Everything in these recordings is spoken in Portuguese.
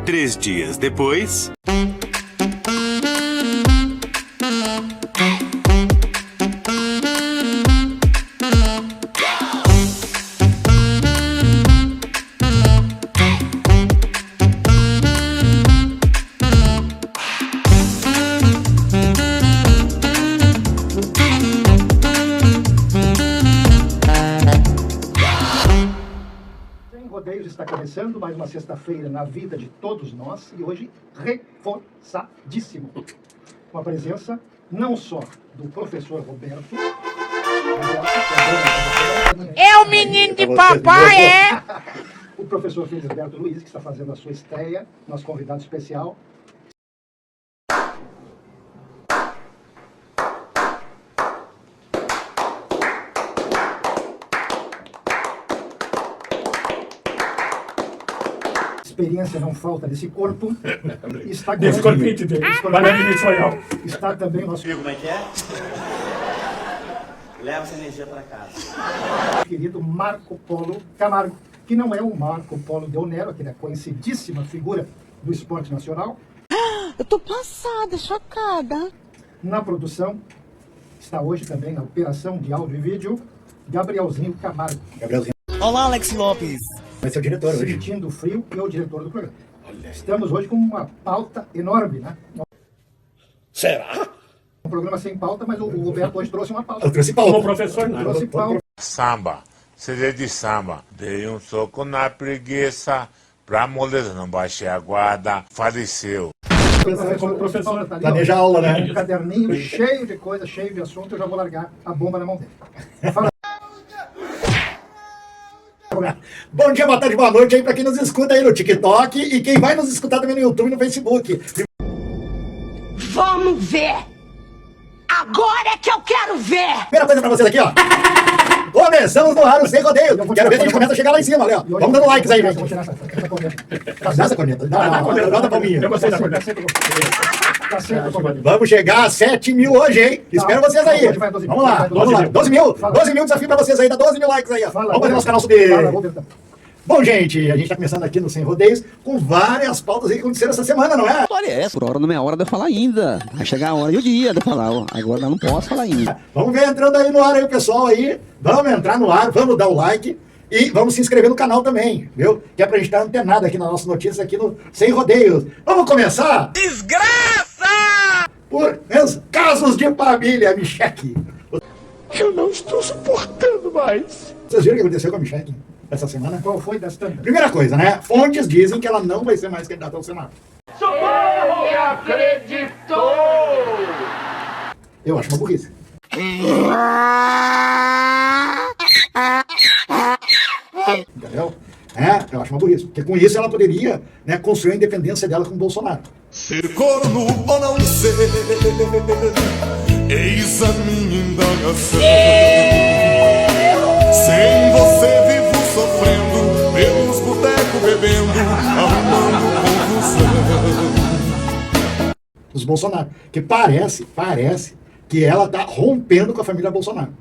3 dias depois... Rodeios está começando mais uma sexta-feira na vida de todos nós e hoje reforçadíssimo, com a presença não só do professor Roberto, é o menino de papai, é? O professor Felisberto Luiz, que está fazendo a sua estreia, nosso convidado especial. Experiência não falta desse corpo. Está desse corpinho dele. Está também o nosso... Viu como é que é? Leva essa energia para casa. Querido Marco Polo Camargo, que não é o Marco Polo Del Nero, aquela conhecidíssima figura do esporte nacional. Eu tô passada, chocada. Na produção, está hoje também na operação de áudio e vídeo, Gabrielzinho Camargo. Gabrielzinho. Olá, Alex Lopes. Vai ser o diretor hoje. Sentindo frio e é o diretor do programa. Estamos hoje com uma pauta enorme, né? Será? Um programa sem pauta, mas o Roberto hoje trouxe uma pauta. Eu trouxe pauta. Como professor, não. Trouxe pauta. Samba, CD de samba. Dei um soco na preguiça, pra moleza não baixei a guarda, faleceu. Como professor, Tá ali, planeja a aula, né? Um caderninho cheio de coisa, cheio de assunto, eu já vou largar a bomba na mão dele. Fala. Bom dia, boa tarde, boa noite aí pra quem nos escuta aí no TikTok e quem vai nos escutar também no YouTube e no Facebook. Vamos ver! Agora é que eu quero ver! Primeira coisa pra vocês aqui, ó. Começamos no ar o Sem Rodeio. Quero ver se a gente começa a chegar lá em cima, olha. Vamos dando likes aí, gente. Vou tirar essa corneta. Dá essa corneta. Dá a palminha. Eu gostei da corneta. Tá certo, companheiro. Vamos chegar a 7 mil hoje, hein? Espero vocês aí. Hoje vai 12 mil. Vamos lá, vamos lá. 12 mil. 12 mil desafio pra vocês aí. Dá 12 mil likes aí, ó. Vamos fazer nosso canal subir. Bom, gente, a gente tá começando aqui no Sem Rodeios com várias pautas aí que aconteceram essa semana, não é? Olha, essa por hora não é hora de eu falar ainda. Vai chegar a hora e o dia de eu falar. Ó. Agora eu não posso falar ainda. Vamos ver entrando aí no ar aí o pessoal aí. Vamos entrar no ar, vamos dar o like e vamos se inscrever no canal também, viu? Que é pra gente estar antenado aqui nas nossas notícias aqui no Sem Rodeios. Vamos começar? Desgraça! Por casos de família, Micheque. Eu não estou suportando mais. Vocês viram o que aconteceu com a Micheque essa semana? Qual foi das tantas? Primeira coisa, né? Fontes dizem que ela não vai ser mais candidata ao Senado. Socorro! Me acreditou! Eu acho uma burrice. Entendeu? Eu acho uma burrice. Porque com isso ela poderia, né, construir a independência dela com o Bolsonaro. Ser corno ou não ser, eis a minha indagação. Sem você vivo sofrendo, pelos botecos bebendo, arrumando confusão. Os Bolsonaro. Que parece que ela tá rompendo com a família Bolsonaro.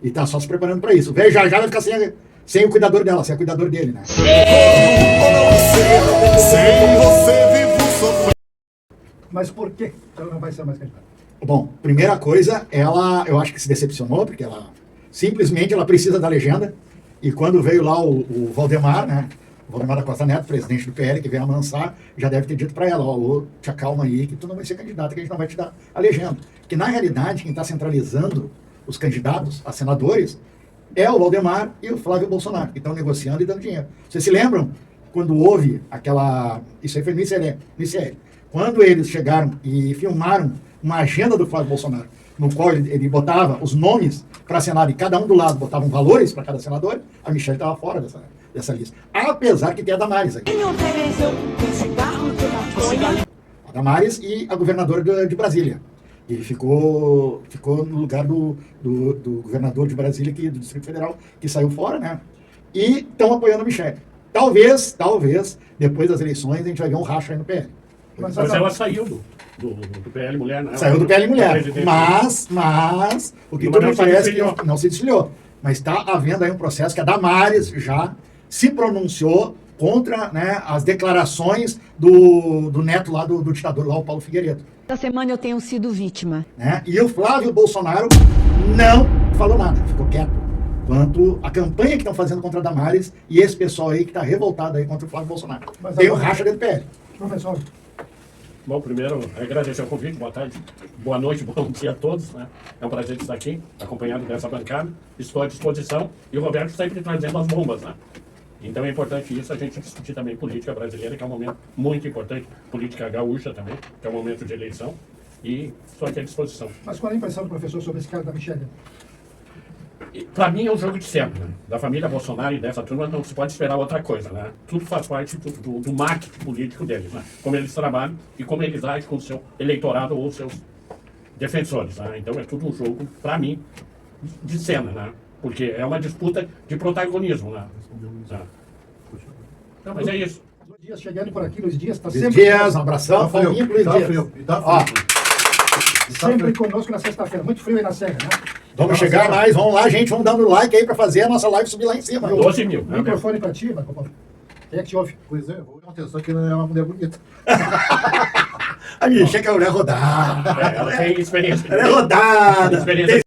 E tá só se preparando pra isso. Veja, já vai ficar sem o cuidador dela, sem o cuidador dele, né? Ser corno ou não ser, sem você vivo sofrendo. Mas por que ela não vai ser mais candidata? Bom, primeira coisa, eu acho que se decepcionou, porque ela simplesmente ela precisa da legenda. E quando veio lá o Valdemar, né? O Valdemar da Costa Neto, presidente do PL, que veio amansar, já deve ter dito para ela, ó, te acalma aí, que tu não vai ser candidata, que a gente não vai te dar a legenda. Que na realidade, quem está centralizando os candidatos a senadores é o Valdemar e o Flávio Bolsonaro, que estão negociando e dando dinheiro. Vocês se lembram quando houve aquela... Isso aí foi no ICL. Quando eles chegaram e filmaram uma agenda do Flávio Bolsonaro, no qual ele botava os nomes para Senado e cada um do lado botavam valores para cada senador, a Michelle estava fora dessa lista. Apesar que tem a Damares aqui. Quem ofereceu um cigarro de maconha? A Damares e a governadora de Brasília. E ficou no lugar do governador de Brasília, do Distrito Federal, que saiu fora, né? E estão apoiando a Michelle. Talvez, depois das eleições, a gente vai ver um racha aí no PL. Mas ela saiu do PL Mulher, né? Saiu do PL Mulher. Mas o que tudo me parece que não se desfiliou. Mas está havendo aí um processo que a Damares já se pronunciou contra, né, as declarações do neto lá do ditador, lá o Paulo Figueiredo. Essa semana eu tenho sido vítima. Né? E o Flávio Bolsonaro não falou nada, ficou quieto. Quanto a campanha que estão fazendo contra a Damares e esse pessoal aí que está revoltado aí contra o Flávio Bolsonaro. Mas Tem o agora- racha dentro do PL. Professor, Bom, primeiro, agradecer o convite, boa tarde, boa noite, bom dia a todos, né? É um prazer estar aqui, acompanhado dessa bancada, estou à disposição, e o Roberto sempre trazendo as bombas, né? Então é importante isso, a gente discutir também política brasileira, que é um momento muito importante, política gaúcha também, que é um momento de eleição, e estou aqui à disposição. mas qual é a impressão do professor sobre esse cara da Michelle? Para mim é um jogo de sempre, né? Da família Bolsonaro e dessa turma não se pode esperar outra coisa, né? Tudo faz parte do marketing político deles, né? Como eles trabalham e como eles agem com o seu eleitorado ou seus defensores, né? Então é tudo um jogo, para mim, de cena, né? Porque é uma disputa de protagonismo, né? Não, mas é isso. Luiz Dias chegando por aqui, Luiz Dias está Luiz sempre... Dias, um abração. Palminha pro Luiz Dias. Ó, Sempre conosco na sexta-feira. Muito frio aí na Serra, né? vamos chegar mais, vamos lá, gente, vamos dando like aí para fazer a nossa live subir lá em cima. 12 mil. O microfone para ti, Marco Paulo. Quem é que te ouve? Pois é, vou dar atenção que ela é uma mulher bonita. A gente é que a mulher rodada. Ela tem experiência. Ela é rodada. Experiência.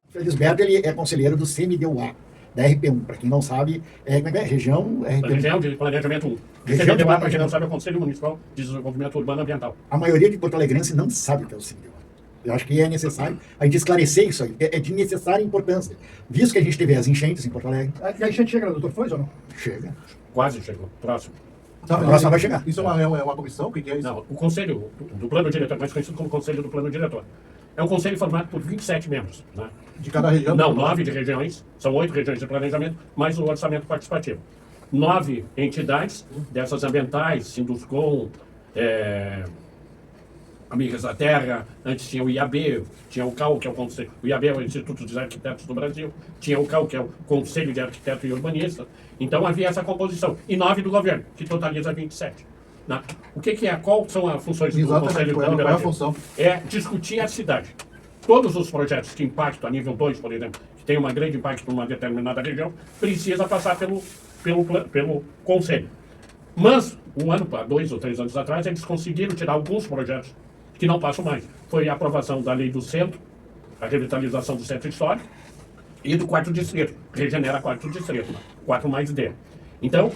Felisberto, ele é conselheiro do CMDUA, da RP1. Para quem não sabe, como é que é? Região RP1. Região de Planejamento 1. Região de Para quem não sabe, é o Conselho Municipal de Desenvolvimento Urbano Ambiental. A maioria de porto-alegrense não sabe o que é o CMDUA. Eu acho que é necessário a gente esclarecer isso aí. É de necessária importância. Visto que a gente teve as enchentes em Porto Alegre. E a gente chega, doutor, foi ou não? Chega. Quase chegou. Próximo. Tá, A próxima vai chegar. Isso é uma comissão? O que é isso? Não, o Conselho do Plano Diretor, mais conhecido como Conselho do Plano Diretor, é um conselho formado por 27 membros. Né? De cada região? Não, 9 de regiões, são 8 regiões de planejamento, mais o orçamento participativo. 9 entidades, dessas ambientais, Sinduscom, Amigas da Terra, antes tinha o IAB, tinha o CAU, que é o Conselho, o IAB é o Instituto dos Arquitetos do Brasil, tinha o CAU, que é o Conselho de Arquitetos e Urbanistas. Então havia essa composição. E 9 do governo, que totaliza 27. Né? O que é? Qual são as funções do Exatamente, Conselho qual é a Deliberativo? função? É discutir a cidade. Todos os projetos que impactam a nível 2, por exemplo, que tem um grande impacto numa determinada região, precisa passar pelo Conselho. Mas, 2 ou 3 anos atrás, eles conseguiram tirar alguns projetos que não passam mais. Foi a aprovação da lei do centro, a revitalização do centro histórico, e do 4º distrito, regenera 4º distrito, 4 mais D. Então,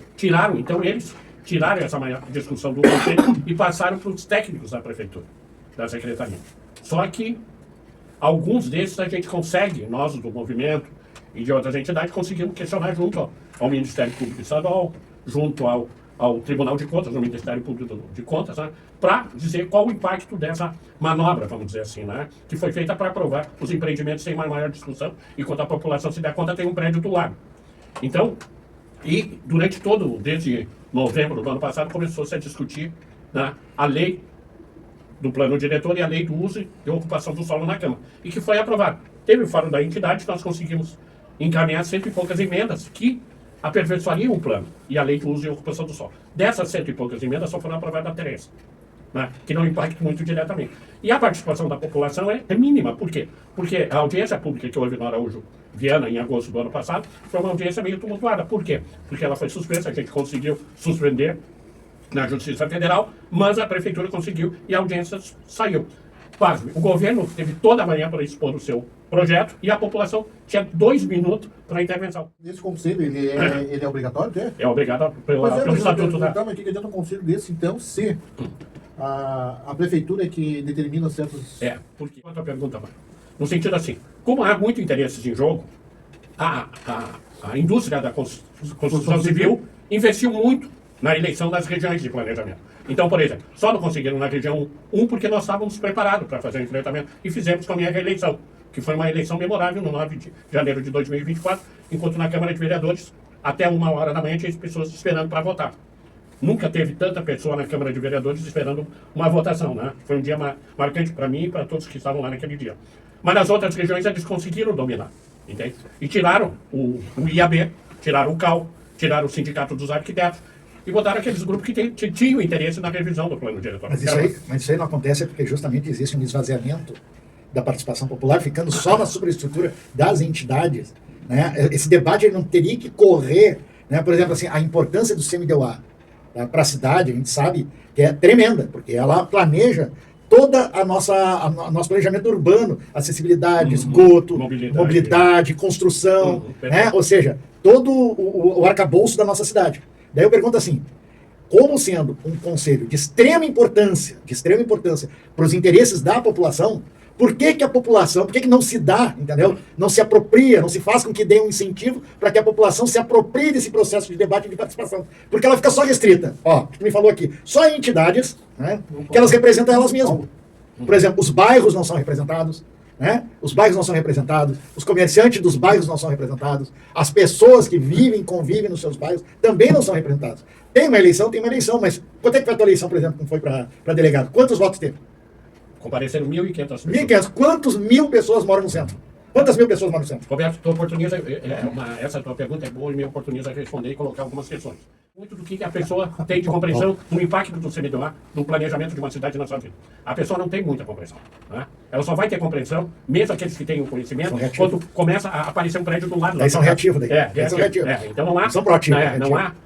eles tiraram essa discussão do Conselho e passaram para os técnicos da Prefeitura, da Secretaria. Só que alguns desses a gente consegue, nós do movimento e de outras entidades, conseguimos questionar junto ao Ministério Público Estadual, junto ao Tribunal de Contas, ao Ministério Público de Contas, né, para dizer qual o impacto dessa manobra, vamos dizer assim, né, que foi feita para aprovar os empreendimentos sem uma maior discussão, e quando a população se der conta, tem um prédio do lado. Então, e durante desde novembro do ano passado, começou-se a discutir, né, a lei do plano diretor e a lei do uso e ocupação do solo na Câmara, e que foi aprovado. Teve o fórum da entidade, nós conseguimos encaminhar 100 e poucas emendas que aperfeiçoariam o plano e a lei do uso e ocupação do solo. Dessas 100 e poucas emendas só foram aprovadas 3, né, que não impactam muito diretamente. E a participação da população é mínima. Por quê? Porque a audiência pública que houve no Araújo Viana, em agosto do ano passado, foi uma audiência meio tumultuada. Por quê? Porque ela foi suspensa, a gente conseguiu suspender na Justiça Federal, mas a Prefeitura conseguiu e a audiência saiu. Pasme, o governo teve toda a manhã para expor o seu projeto e a população tinha 2 minutos para intervenção. Esse conselho, ele é obrigatório? É obrigado pelo estatuto da... Então, mas o que adianta um conselho desse, então, se a prefeitura é que determina certos... Porque outra pergunta, mano. No sentido assim, como há muito interesses em jogo, a indústria da construção civil investiu muito na eleição das regiões de planejamento. Então, por exemplo, só não conseguiram na região 1 porque nós estávamos preparados para fazer o enfrentamento e fizemos com a minha reeleição, que foi uma eleição memorável no 9 de janeiro de 2024, enquanto na Câmara de Vereadores, até 1h da manhã, tinha as pessoas esperando para votar. Nunca teve tanta pessoa na Câmara de Vereadores esperando uma votação, né? Foi um dia marcante para mim e para todos que estavam lá naquele dia. Mas nas outras regiões eles conseguiram dominar, entende? E tiraram o IAB, tiraram o CAU, tiraram o Sindicato dos Arquitetos, e botaram aqueles grupos que tinham interesse na revisão do plano diretor. Mas isso aí não acontece porque justamente existe um esvaziamento da participação popular, ficando só na superestrutura das entidades né? Esse debate ele não teria que correr, né? Por exemplo, assim, a importância do CMDOA para a cidade, a gente sabe que é tremenda, porque ela planeja toda nosso planejamento urbano, acessibilidade, esgoto, mobilidade, construção, né? Ou seja, todo o arcabouço da nossa cidade. Daí eu pergunto assim, como sendo um conselho de extrema importância para os interesses da população, por que a população, por que não se dá, entendeu? Não se apropria, não se faz com que dê um incentivo para que a população se aproprie desse processo de debate e de participação? Porque ela fica só restrita. Ó, tu me falou aqui, só em entidades, né, que elas representam elas mesmas. Por exemplo, os bairros não são representados, né? Os bairros não são representados, os comerciantes dos bairros não são representados, as pessoas que vivem, convivem nos seus bairros também não são representadas. Tem uma eleição, mas quanto é que foi a tua eleição, por exemplo, como foi para delegado? Quantos votos teve? Compareceram 1.500 pessoas. 1.500. Quantas mil pessoas moram no centro? Quantas mil pessoas moram no centro? Roberto, tu oportuniza, essa tua pergunta é boa e me oportuniza responder e colocar algumas questões. Muito do que a pessoa tem de compreensão no impacto do CMDOA no planejamento de uma cidade na sua vida. A pessoa não tem muita compreensão. Né? Ela só vai ter compreensão, mesmo aqueles que têm o conhecimento, quando começa a aparecer um prédio do lado da Daí são reativos. Então não há, são proativos.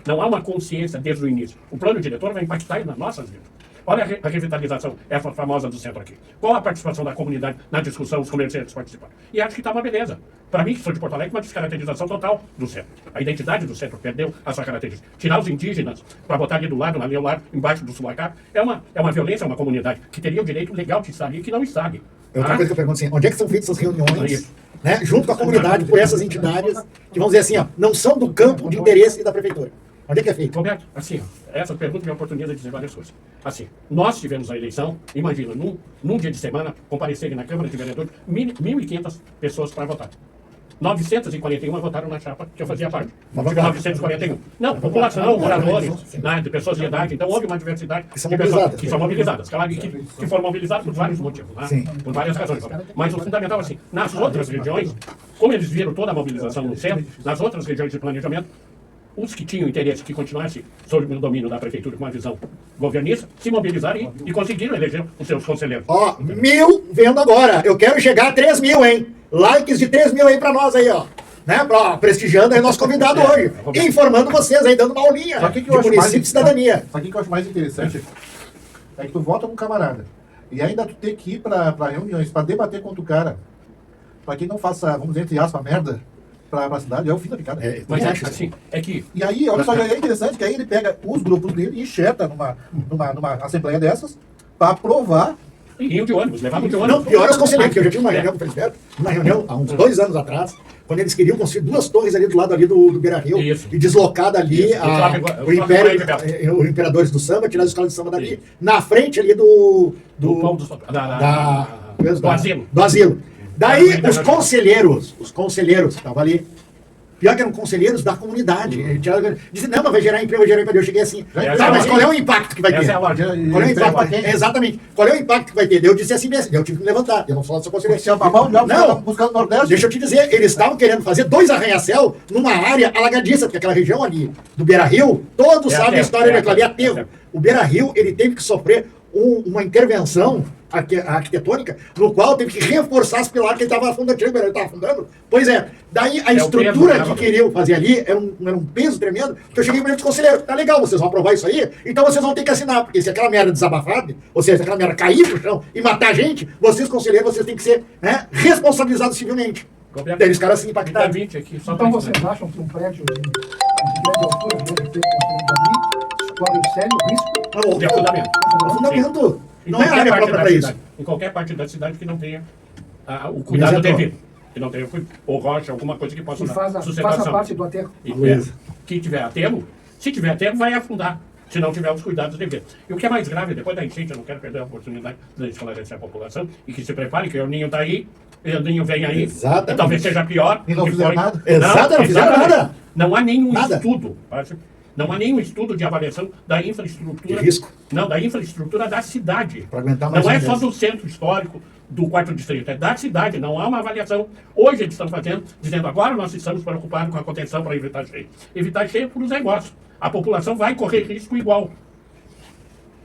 Não há uma consciência desde o início. O plano diretor vai impactar nas nossas vidas. Olha a revitalização, essa famosa do centro aqui. Qual a participação da comunidade na discussão, os comerciantes participaram? E acho que está uma beleza. Para mim, que sou de Porto Alegre, uma descaracterização total do centro. A identidade do centro perdeu a sua característica. Tirar os indígenas para botar ali do lado, ali ao lado, embaixo do sulacá, é uma violência a uma comunidade que teria o direito legal de estar ali e que não está ali. Outra coisa que eu pergunto assim, onde é que são feitas essas reuniões, né, junto com a comunidade, por essas entidades que, vamos dizer assim, ó, não são do campo de interesse da prefeitura? Onde é que é feito? Roberto, assim, essa pergunta me oportuniza dizer várias coisas. Assim, nós tivemos a eleição, imagina, num dia de semana, comparecerem na Câmara de Vereadores 1.500 pessoas para votar. 941 votaram na chapa que eu fazia parte. 941. Não, população, moradores, né, de pessoas de idade. Então houve uma diversidade de pessoas que são mobilizadas. Claro que foram mobilizadas por vários motivos, né? Por várias razões. Mas o fundamental, assim, nas outras regiões, como eles viram toda a mobilização no centro, nas outras regiões de planejamento, os que tinham interesse que continuasse sob o domínio da prefeitura com uma visão governista, se mobilizaram e conseguiram eleger os seus conselheiros. Ó, 1.000 vendo agora. Eu quero chegar a 3.000, hein? Likes de 3.000 aí pra nós aí, ó. Né? Prestigiando aí o nosso convidado hoje. E informando vocês aí, dando uma aulinha de município de cidadania. Sabe o que eu acho mais interessante? É que tu vota com um camarada. E ainda tu tem que ir pra reuniões, pra debater contra o cara. Pra quem não faça, vamos dizer, entre aspas, merda, pra cidade, é o fim da picada. Mas acho assim, é que... E aí, olha só, é interessante que aí ele pega os grupos dele e enxerta numa assembleia dessas pra aprovar. E iam de ônibus, levavam de ônibus. Não, pior os conselheiros, que eu já tinha uma reunião com o Felisberto, uma reunião há uns 2 anos atrás, quando eles queriam construir 2 torres ali do lado ali do Beira-Rio e deslocar dali o Imperadores do Samba, tirar a escola de samba dali, na frente ali do asilo. Daí os conselheiros estavam ali, pior que eram conselheiros da comunidade. Disse, não, mas vai gerar emprego. Eu cheguei assim, tá, mas qual é o impacto que vai ter? Qual é o impacto? Exatamente. Qual é o impacto que vai ter? Eu disse assim mesmo, eu tive que me levantar. Eu não sou conselheiro. Não, buscando o Nordeste. Deixa eu te dizer, eles estavam querendo fazer 2 arranha-céu numa área alagadiça, porque aquela região ali do Beira-Rio, todos sabem a história daquela ali, é aterro. O Beira-Rio, ele teve que sofrer uma intervenção arquitetônica, no qual teve que reforçar as pilares que ele estava afundando. Ele estava afundando. Pois é, daí a estrutura que queriam fazer ali era um peso tremendo, que eu cheguei para eles, conselheiro, tá legal, vocês vão aprovar isso aí, então vocês vão ter que assinar, porque se aquela merda desabafar, ou seja, se aquela merda cair pro chão e matar a gente, vocês, conselheiros, vocês têm que ser, né, responsabilizados civilmente. Daí os caras assim impactaram. Então vocês acham que um prédio de grande altura deve ter construído ali, corre um sério risco? De afundamento. Afundamento. Não é área própria para isso. Em qualquer parte da cidade que não tenha o cuidado devido. Que não tenha ou rocha, alguma coisa que possa dar sustentação. Faça parte do aterro. Que tiver aterro, se tiver aterro, vai afundar. Se não tiver os cuidados devidos. E o que é mais grave, depois da enchente, eu não quero perder a oportunidade de esclarecer a população e que se prepare, que o Ninho está aí, o Ninho vem aí. Exatamente. Talvez seja pior. E não fizeram nada? Exato, não fizeram nada. Não há nenhum estudo. Não há nenhum estudo de avaliação da infraestrutura. De risco. Não, da infraestrutura da cidade. Para aguentar mais não é só do centro histórico, do 4º distrito, é da cidade. Não há uma avaliação. Hoje eles estão fazendo, dizendo agora nós estamos preocupados com a contenção para evitar cheio. Evitar cheio por os negócios. A população vai correr risco igual.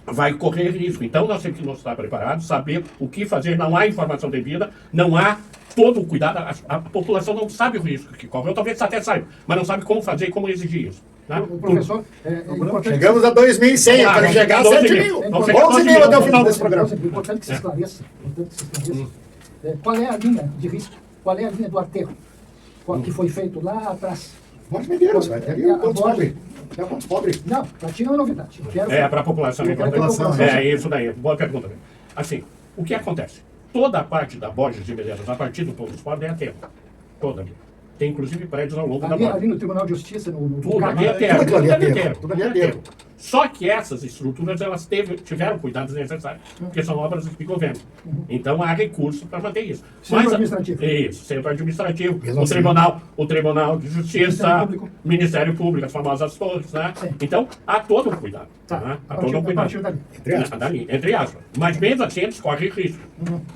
Vai correr risco. Então nós temos que nos estar preparados, saber o que fazer. Não há informação devida, não há todo o cuidado, a população não sabe o risco que corre. Eu talvez até saiba, mas não sabe como fazer e como exigir isso. Né? O professor, é importante... Chegamos a 2.100, eu quero chegar a 7 mil. 11 mil até o final desse programa. É importante que se esclareça, qual é a linha de risco, qual é a linha do aterro, que foi feito lá atrás. Montes Medeiros, vai ter ali o pontos pobres. É o pontos pobres. Não, para ti não é novidade. Para a população. É isso daí, boa pergunta. Assim, o que acontece? Toda a parte da Borges de Medeiros, a partir do ponto pobres, é aterro. Toda ali. Tem inclusive prédios ao longo da borda. Ali no Tribunal de Justiça, no tudo ali é terra. Tudo ali é terra. Só que essas estruturas, elas tiveram cuidados necessários, porque são obras de governo. Então há recursos para manter isso. Centro administrativo. Isso, centro administrativo, o Tribunal de Justiça, Ministério Público, as famosas torres, né? Então há todo um cuidado. Né? Há todo um cuidado. Entre aspas. Mas mesmo assim eles correm risco.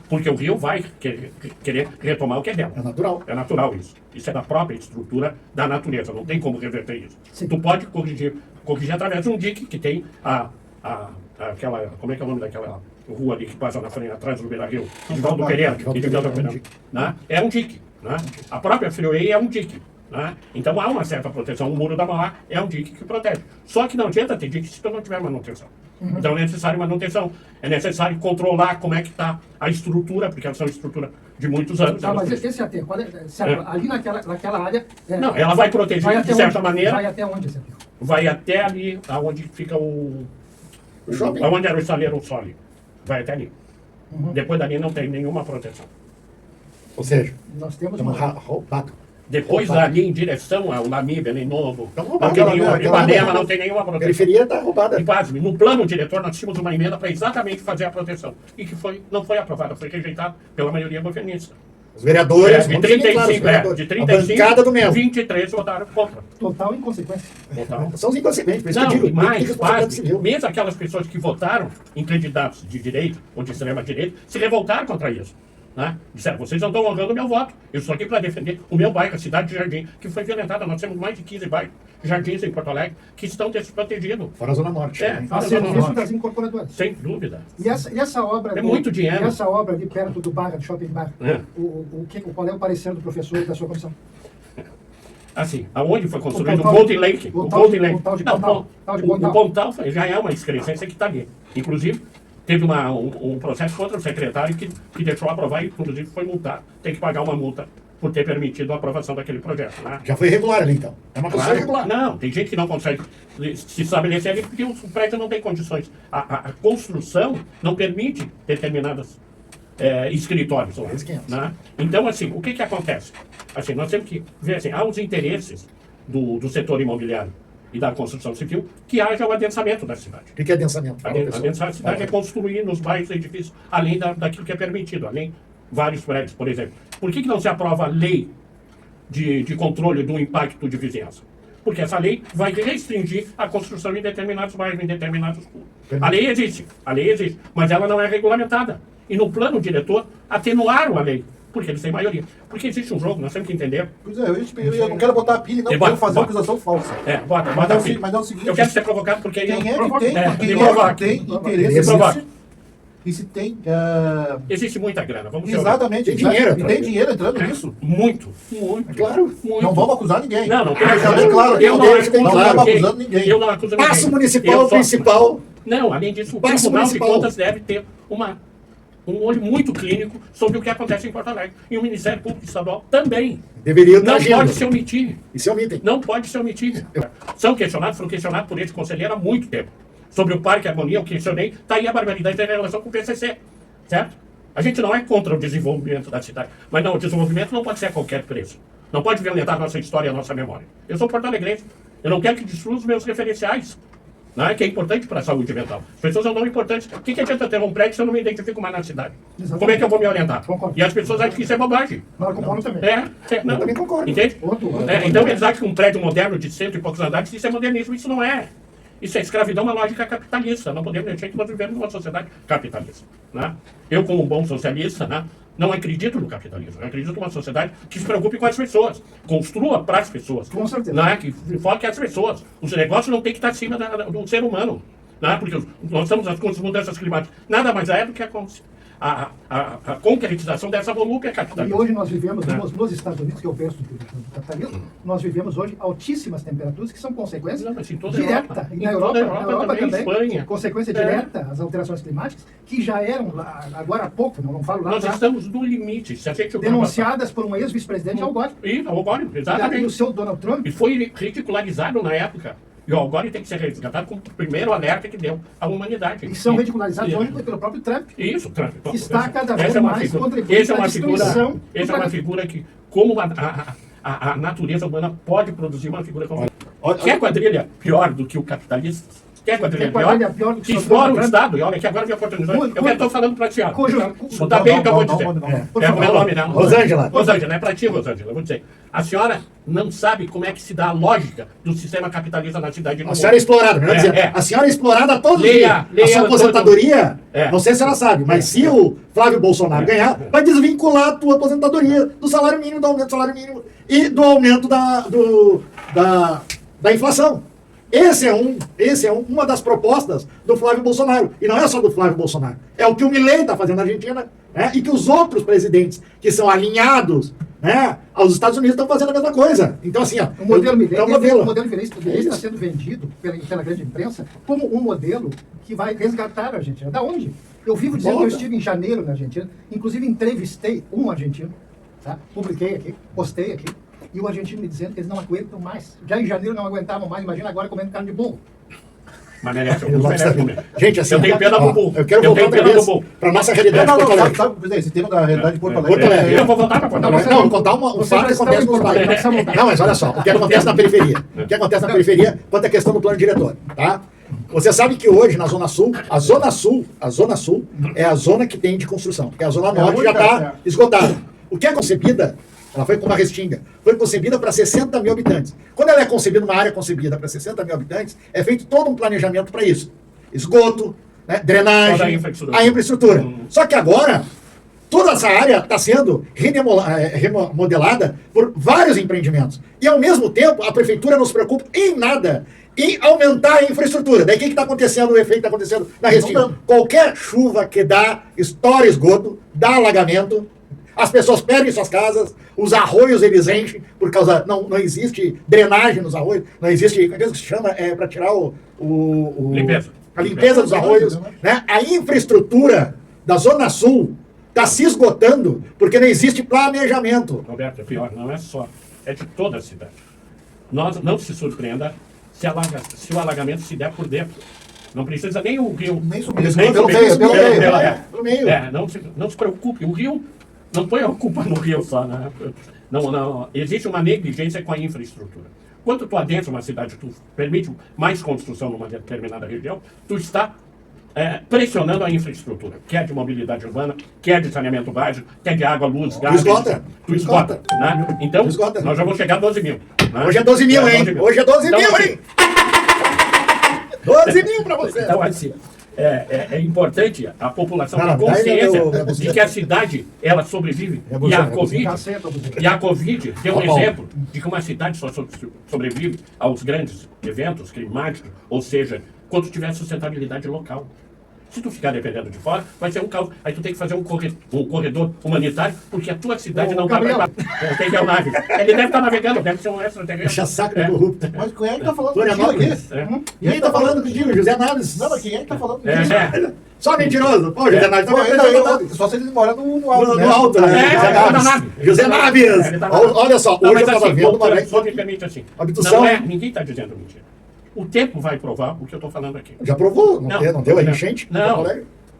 Porque o rio vai querer retomar o que é dela. É natural. É natural isso. Isso é da própria estrutura da natureza. Não tem como reverter isso. Tu pode corrigir através de um dique que tem aquela... Como é que é o nome daquela rua ali que passa na frente, atrás do Beira-Rio? Edivaldo Pereira. Né? É um dique. Né? A própria Freeway é um dique. Né? Então há uma certa proteção. O muro da Mauá é um dique que protege. Só que não adianta ter dique se tu não tiver manutenção. Então é necessário manutenção. É necessário controlar como é que está a estrutura, porque elas são estrutura de muitos anos. Mas esse aterro, ali naquela área... Não, ela vai proteger de certa maneira. Vai até onde esse aterro? Vai até ali, onde fica o shopping. Onde era o estaleiro Soli. Vai até ali. Depois dali não tem nenhuma proteção. Ou seja, nós temos roubado. Depois ali em direção ao Lami, Belém Novo, Ipanema não tem nenhuma proteção. A periferia está roubada. E pasme, no plano diretor nós tínhamos uma emenda para exatamente fazer a proteção. E que não foi aprovada, foi rejeitada pela maioria governista. Os vereadores, de 35, de 35 a bancada do MEL. 23 votaram contra. Total inconsequência. São os inconsequentes, por isso não, que eu digo, mais, mesmo aquelas pessoas que votaram em candidatos de direita ou de extrema-direita se revoltaram contra isso. Né? Disseram, vocês não estão honrando o meu voto. Eu estou aqui para defender o meu bairro, a cidade de Jardim, que foi violentada. Nós temos mais de 15 bairros, jardins em Porto Alegre, que estão desprotegidos. Fora a Zona Norte. Fora a Zona Norte. Das incorporadoras. Sem dúvida. E essa obra... É muito dinheiro. E essa obra ali perto do bar, do Shopping Bar, qual é o parecer do professor e da sua comissão? Assim, aonde foi construído o Golden Lake? O Pontal de Pontal. O Pontal já é uma excrescência que está ali. Inclusive, teve um processo contra o secretário que deixou aprovar e, inclusive, foi multado. Tem que pagar uma multa por ter permitido a aprovação daquele projeto. Né? Já foi irregular ali, então? É uma construção irregular? Não, tem gente que não consegue se estabelecer ali porque o prédio não tem condições. A construção não permite determinadas escritórios lá. Né? Então, assim, o que acontece? Assim, nós temos que ver, assim, há os interesses do setor imobiliário e da construção civil, que haja o adensamento da cidade. O que é adensamento? Adensar a cidade é construir nos bairros edifícios, além daquilo que é permitido, além vários prédios, por exemplo. Por que não se aprova a lei de controle do impacto de vizinhança? Porque essa lei vai restringir a construção em determinados bairros, em determinados pontos. A lei existe, mas ela não é regulamentada. E no plano diretor, atenuaram a lei. Porque eles têm maioria. Porque existe um jogo, nós temos que entender. Pois é, eu não quero botar a pilha, não quero fazer uma acusação falsa. Bota a pilha. Mas é o seguinte... Eu quero ser provocado porque... Quem é que tem interesse nisso? E se tem... Existe muita grana, vamos ver. Exatamente. Tem dinheiro. E tem dinheiro entrando nisso. Muito. Claro. Muito. Não vamos acusar ninguém. Não tem. Claro, Eu não estamos acusando ninguém. Eu não acuso ninguém. Paço municipal principal. Não, além disso, o Tribunal de Contas deve ter um olho muito clínico sobre o que acontece em Porto Alegre. E o Ministério Público Estadual também. Deveria não pode se omitir. E se omitem. Não pode se omitir. Foram questionados por esse conselheiro há muito tempo. Sobre o Parque Harmonia, eu questionei, está aí a barbaridade em relação com o PCC. Certo? A gente não é contra o desenvolvimento da cidade. Mas não, o desenvolvimento não pode ser a qualquer preço. Não pode violentar a nossa história e a nossa memória. Eu sou porto-alegrense. Eu não quero que destrua os meus referenciais. Né, que é importante para a saúde mental. As pessoas não dão importância. O que adianta ter um prédio se eu não me identifico mais na cidade? Exatamente. Como é que eu vou me orientar? Concordo. E as pessoas acham que isso é bobagem. Marco Polo também. Não. Eu também concordo. Entende? Então eles acham que um prédio moderno de 100 e poucos andares, isso é modernismo. Isso não é. Isso é escravidão, uma lógica capitalista. Não podemos deixar que nós vivemos numa sociedade capitalista. Né? Eu, como um bom socialista, né, não acredito no capitalismo. Eu acredito numa sociedade que se preocupe com as pessoas. Construa para as pessoas. Com certeza. Né, que foque as pessoas. Os negócios não têm que estar acima do ser humano. Né, porque nós estamos com as mudanças climáticas. Nada mais é do que a concretização dessa volúpia E capitalista. hoje nós vivemos, nos Estados Unidos, que é o berço do capitalismo, nós vivemos hoje altíssimas temperaturas que são consequência Não, mas em toda a direta. Europa. E Em na toda Europa, a Europa também, Espanha. consequência direta às alterações climáticas, que já eram, agora há pouco, não falo lá Nós atrás, estamos no limite. Se a gente denunciadas por um ex-vice-presidente Al Gore. Isso, Al Gore, E exatamente. o seu Donald Trump. E foi ridicularizado na época. E o Al Gore tem que ser resgatado como o primeiro alerta que deu à humanidade. E são ridicularizados hoje pelo próprio Trump. Isso, Trump. Que está cada vez Essa é uma mais figura- contribuindo essa é para uma a destruição figura, do essa é uma planeta. figura que, como a natureza humana pode produzir uma figura como Olha- Quer quadrilha pior do que o capitalista? Quer quadrilha Quer quadrilha pior do que que o explora o Trump? Estado? E olha que agora minha oportunidade. Eu estou falando para ti, ó. Escuta Não, bem o que eu vou não, dizer. não, não. É o meu nome, não. Rosângela. Rosângela, é para ti, Rosângela. Eu vou dizer. A senhora não sabe como é que se dá a lógica do sistema capitalista na cidade de A Novo. senhora é explorada, melhor dizendo. A senhora é explorada todos os dias. A sua aposentadoria, não sei se ela sabe, mas se o Flávio Bolsonaro ganhar, vai desvincular a tua aposentadoria do salário mínimo, do aumento do salário mínimo e do aumento da inflação. Esse é uma das propostas do Flávio Bolsonaro. E não é só do Flávio Bolsonaro. É o que o Milei está fazendo na Argentina, né? E que os outros presidentes que são alinhados, né, aos Estados Unidos estão fazendo a mesma coisa. Então, assim, ó, O modelo Milei, é um modelo. o modelo Milei está sendo vendido pela grande imprensa como um modelo que vai resgatar a Argentina. Da onde? Eu vivo dizendo que eu estive em janeiro na Argentina, inclusive entrevistei um argentino, tá? Publiquei aqui, postei aqui, e o argentino me dizendo que eles não aguentam mais. Já em janeiro não aguentavam mais, imagina agora comendo carne de burro. Mas merece, eu merece comer. Gente, assim, eu tenho pena do burro. eu quero voltar outra vez para a nossa realidade de Porto Alegre. Sabe, esse tema da realidade de Porto Porto Alegre. Alegre. Eu vou voltar para Porto Alegre. Não, vou contar um fato que acontece nos bairros. Não, mas olha só, o que acontece na periferia. O que acontece na periferia quanto à questão do plano diretor, tá? Você sabe que hoje na Zona Sul, a Zona Sul é a zona que tem de construção, porque a Zona Norte já está esgotada. O que é concebida, ela foi com uma restinga, foi concebida para 60 mil habitantes. Quando ela é concebida, uma área concebida para 60 mil habitantes, é feito todo um planejamento para isso. Esgoto, né, drenagem, Toda a infraestrutura. Só que agora, toda essa área está sendo remodelada por vários empreendimentos. E, ao mesmo tempo, a prefeitura não se preocupa em nada em aumentar a infraestrutura. Daí o que está acontecendo, o efeito que está acontecendo na restinga? Qualquer chuva que dá, estoura esgoto, dá alagamento, as pessoas perdem suas casas, os arroios eles enchem, por causa. Não existe drenagem nos arroios, não existe. Como é que se chama? É para tirar Limpeza. a limpeza dos arroios. Né? A infraestrutura da Zona Sul está se esgotando porque não existe planejamento. Roberto, é pior, não é só. É de toda a cidade. Não se surpreenda se o alagamento se der por dentro. Não precisa nem o rio. Nem subir, Nem pelo subir. meio, pelo meio. Pelo meio. Não se preocupe. O rio, não põe a culpa no rio só. Né? Não. Existe uma negligência com a infraestrutura. Quando tu adentra uma cidade, tu permite mais construção numa determinada região, tu está pressionando a infraestrutura, quer de mobilidade urbana, quer de saneamento básico, quer de água, luz, gás. Tu esgota. Né? Então, nós já vamos chegar a 12 mil. Né? Hoje é 12 mil, hein? 12 mil. Hoje é 12 Então, mil, assim, hein? 12 mil para você. Então, assim, é importante a população ter Não, consciência daí de que a cidade, ela sobrevive. E a Covid deu um exemplo de que uma cidade só sobrevive aos grandes eventos climáticos, ou seja, quando tiver sustentabilidade local. Se tu ficar dependendo de fora, vai ser um caos. Aí tu tem que fazer um corredor humanitário, porque a tua cidade não está preparada. Tem que ir ao nave. Ele deve estar navegando, deve ser um extraterrestre. Deixa saco de corrupto. Mas quem é que tá falando Florianópolis. aqui? Quem tá falando contigo? José Naves. Não, mas quem é que tá falando contigo? Só mentiroso. Pô, José Naves. Só se ele mora no alto, No alto, né? José Naves. Olha só, hoje eu estava vendo uma só me permite assim. Habitação. Ninguém está dizendo mentira. O tempo vai provar o que eu estou falando aqui. Já provou? Não deu a enchente? Não.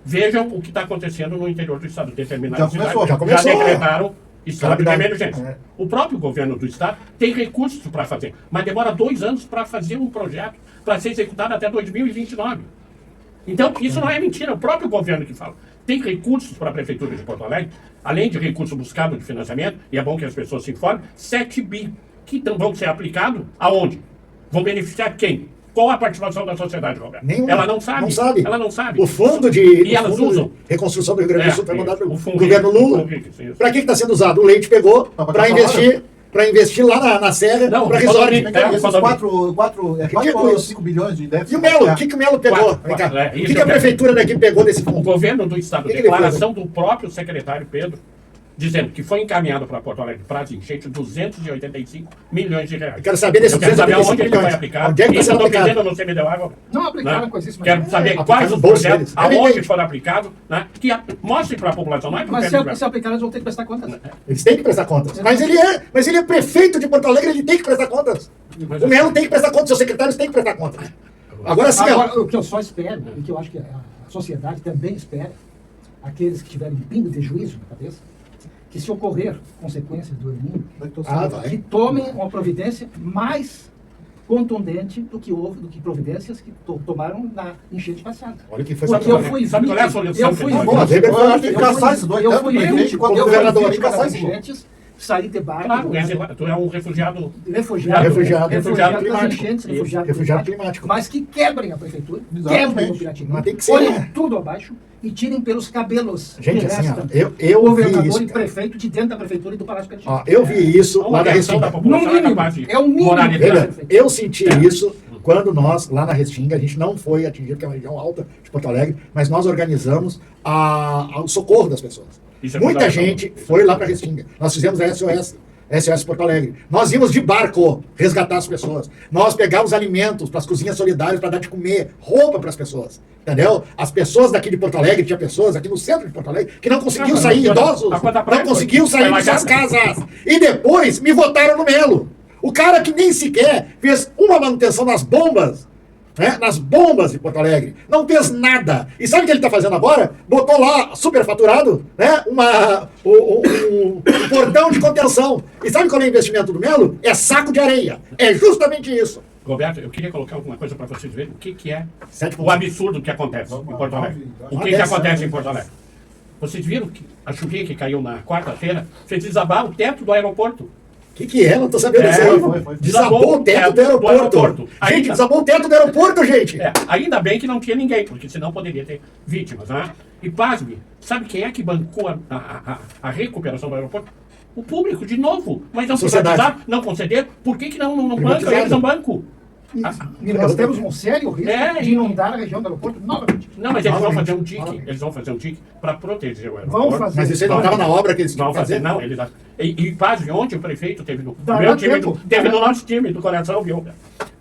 Vejam o que está acontecendo no interior do estado. Determinadas Já começou. Já decretaram estado de emergência. É. O próprio governo do estado tem recursos para fazer, mas demora 2 anos para fazer um projeto para ser executado até 2029. Então, isso não é mentira, é o próprio governo que fala. Tem recursos para a Prefeitura de Porto Alegre, além de recursos buscados de financiamento, e é bom que as pessoas se informem, 7 bi, que vão ser aplicados aonde? Vão beneficiar quem? Qual a participação da sociedade, Roberto? Nenhuma. Ela não sabe. Não sabe. Ela não sabe. O fundo de E elas usam. reconstrução do Rio Grande do Sul foi mandado pelo o fundo governo Lula. isso. Para que está sendo usado? O Leite pegou para investir para investir lá na Serra Não, para falou resort. ali. Esses Falou 4 Ridículo ou isso. 5 bilhões de déficit. E o Melo? O que o Melo pegou? Quatro, Vem cá. quatro, é, O isso que a eu quero. prefeitura daqui pegou desse O fundo? governo do Estado, que ele fez? declaração do próprio secretário Pedro, dizendo que foi encaminhado para Porto Alegre para as enchentes 285 milhões de reais. Eu quero saber desses Eu quero saber 285 onde ele vai milhões. aplicar. Onde é que Isso está eu sendo estou pedindo aplicado? no CMDU Água. Não aplicaram né? coisíssima. Quero saber Aplicaram quais no os bolso projetos, deles. É aonde evidente. foram aplicados, né? Que mostre para a população, não é para o Mas governo. se aplicar, eles vão ter que prestar contas. Eles têm que prestar contas. Mas ele é prefeito de Porto Alegre, ele tem que prestar contas. O Melo tem que prestar contas, seus secretários têm que prestar contas. Agora sim, Agora, o que eu só espero, e que eu acho que a sociedade também espera, aqueles que tiverem pingo de juízo na cabeça, que se ocorrer consequências do El Niño, que tomem uma providência mais contundente do que houve, do que providências que tomaram na enchente passada. olha que foi Porque eu fui Sabe qual é a vítima, solução eu fui que ele Pô, pode vítima, eu acho que tem que caçar esses dois, eu tanto fui o prefeito vítima, quanto o eu fui governador. Tem que vítima caçar das esses dois. enchentes, saí de barco, Claro, tu é um refugiado. refugiado das climático. enchentes, Refugiado climático. mas que quebrem a prefeitura, Exatamente. quebrem o Piratininho, Mas tem que ser, olhem né? tudo abaixo e tirem pelos cabelos Gente, o assim, resto, ó, eu vi governador isso, e cara. prefeito de dentro da prefeitura e do Palácio Piratininho. Ó, eu vi isso Uma lá na reação da Restinga. população No mínimo, capaz de é o mínimo. moralizar. Veja, eu senti isso quando nós, lá na Restinga, a gente não foi atingido, que é uma região alta de Porto Alegre, mas nós organizamos o socorro das pessoas. Isso é Muita fundamental. gente foi lá para Restinga. Nós fizemos a SOS Porto Alegre. Nós íamos de barco resgatar as pessoas. Nós pegávamos alimentos para as cozinhas solidárias para dar de comer, roupa para as pessoas. Entendeu? As pessoas daqui de Porto Alegre, tinha pessoas aqui no centro de Porto Alegre que não conseguiam Não, sair, mas idosos, a conta praia não conseguiam foi sair de suas lagada. casas. E depois me votaram no Melo. O cara que nem sequer fez uma manutenção nas bombas, né, nas bombas de Porto Alegre. Não fez nada. E sabe o que ele está fazendo agora? Botou lá, superfaturado, né, um portão de contenção. E sabe qual é o investimento do Melo? É saco de areia. É justamente isso. Roberto, eu queria colocar alguma coisa para vocês verem o que é 7%. o absurdo que acontece em Porto Alegre. O que acontece em Porto Alegre? Vocês viram que a chuvinha que caiu na quarta-feira fez desabar o teto do aeroporto. O que é? Não tô sabendo disso aí. foi. Desabou o teto do aeroporto. Gente, Ainda- desabou o teto do aeroporto, gente. Ainda bem que não tinha ninguém, porque senão poderia ter vítimas, né? E pasme, sabe quem é que bancou a recuperação do aeroporto? O público, de novo. Mas não Sociedade. privatizar, não conceder. Por que não banca? Privatizado. Eles não bancam. E nós temos um sério risco É, de inundar a região do aeroporto novamente. Não, mas eles vão Novamente, fazer um dique. novamente. Eles vão fazer um dique para proteger o aeroporto. Vão fazer. Mas isso aí não estava na obra que eles tinham Vão que fazer? fazer, não. Eles, e quase ontem o prefeito teve no Dará meu time, tempo. teve no nosso time do coração, viu?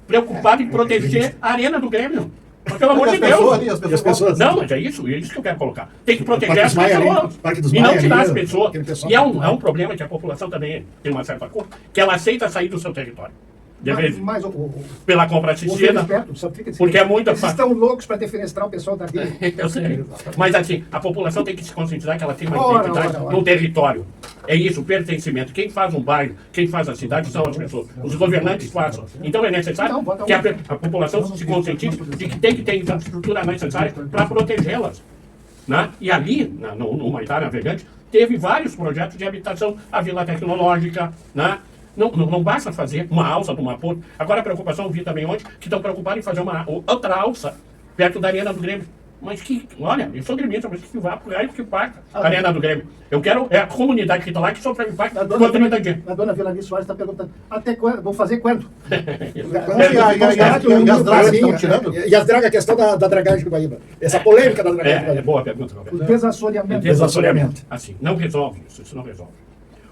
Preocupado em proteger a arena do Grêmio. Mas, pelo amor de As pessoas ali, Deus. E as pessoas? Não, mas é isso que eu quero colocar. Tem que proteger Parque as dos Maia ali, pessoas. Parque dos E não Maia tirar ali, as pessoas. aquele pessoal E é do um Maia. problema que a população também tem uma certa culpa, que ela aceita sair do seu território. De vez, Mas pela compra assistida. Porque é muita Eles estão loucos para defenestrar o pessoal daqui. Eu sei. Mas assim, a população tem que se conscientizar que ela tem uma Ora, identidade ora, ora. no território. É isso, o pertencimento. Quem faz um bairro, quem faz a cidade são as pessoas. Os governantes fazem. Então é necessário Não, bota que um. a população se conscientize de que tem que ter infraestrutura necessária para protegê-las. Né? E ali, no Humaitá Navegante, teve vários projetos de habitação, a Vila Tecnológica, né? Não basta fazer uma alça de uma ponte. Agora a preocupação, eu vi também ontem, que estão preocupados em fazer uma outra alça perto da Arena do Grêmio. Mas olha, eu sou gremista, mas que vai por aí que paga a Arena do Grêmio. Eu quero, é a comunidade que está lá que sofre impacto A quanto não tem dinheiro. a dona Vilani Soares está perguntando, até quando? Vou fazer quando? E as dragas estão tirando? E as dragas, a questão da dragagem do Guaíba. Essa polêmica da dragagem do É Guaíba. boa pergunta, Roberto. O desassoreamento. Desassoreamento. Assim, não resolve isso não resolve.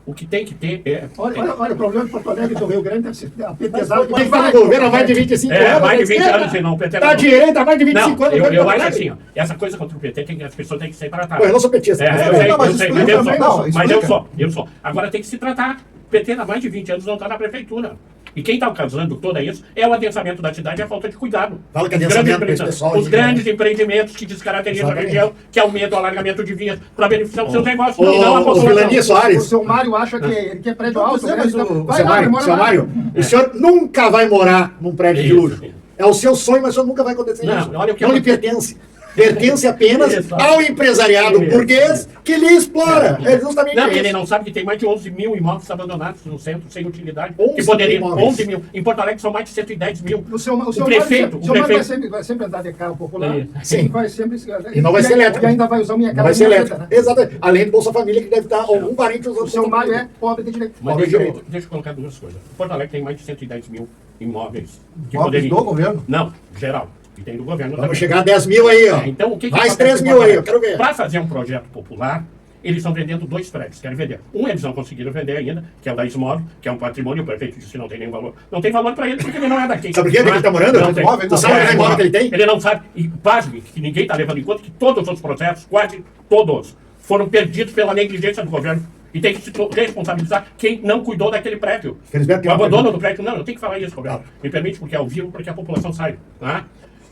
O que tem que ter é... Olha, o problema de Porto Alegre e do Rio Grande deve ser pesado. Quem está no governo há mais de 25 É, anos. mais de à 20 esquerda. anos, senão o PT Está à direita há mais de 25 Não, anos. eu acho assim, ó, essa coisa contra o PT, as pessoas têm que ser tratadas. Pô, eu não sou petista. É, mas eu também. sei, Não, mas eu sei, explica mas eu também, sou. não, Mas explica. eu sou. Agora tem que se tratar. O PT há mais de 20 anos não está na prefeitura. E quem está causando tudo isso é o adensamento da cidade e a falta de cuidado. Fala que Os adensamento grandes para esse pessoal aí, os grandes empreendimentos que descaracterizam a Exatamente. região, que aumentam o alargamento de vias para beneficiar os seus negócios, Ô, e não a ô, população. Vilani O Soares, seu Mário acha que ele quer prédio alto, né? mas Então, o vai seu lá, Mário, mora seu lá. Mário, o senhor nunca vai morar num prédio de Isso. luxo. É o seu sonho, mas o senhor nunca vai acontecer Não, isso. olha o que não lhe acontece. pertence. pertence apenas Exato. ao empresariado Isso. burguês que lhe explora. É justamente Não, isso. ele não sabe que tem mais de 11 mil imóveis abandonados no centro, sem utilidade. 11 que poderia, mil imóveis. 11 mil. Em Porto Alegre são mais de 110 mil. O seu prefeito, o seu Mário vai sempre andar de carro popular. Sim. E vai sempre, E não vai ser elétrico. E ainda vai usar minha Não cara vai ser de elétrico. né? Exatamente. Além do Bolsa Família, que deve estar algum parente usando O seu Bolsa Mário Família. é pobre de direito. Mas Pobre direito. deixa eu colocar duas coisas. Porto Alegre tem mais de 110 mil imóveis. Que Imóveis do governo? Não, geral. E tem do governo Vamos também. chegar a 10 mil aí, ó. Então, o que Mais acontece 3 em mil Porto aí, Alegre? eu quero ver. Para fazer um projeto popular, eles estão vendendo 2 prédios, querem vender. Um eles não conseguiram vender ainda, que é o da Ismóvel, que é um patrimônio, o prefeito disse que não tem nenhum valor. Não tem valor para ele, porque ele não é daqui. Sabe por quê? Onde ele tá morando? Não tem. Imóvel, Tu sabe qual imóvel que ele tem? Ele não sabe. E pasme, que ninguém está levando em conta que todos os outros processos, quase todos, foram perdidos pela negligência do governo. E tem que se responsabilizar quem não cuidou daquele prédio. Felizmente, O abandono do prédio, não, eu tenho que falar isso, Roberto. Me permite, porque é ao vivo, porque a população sai. Tá?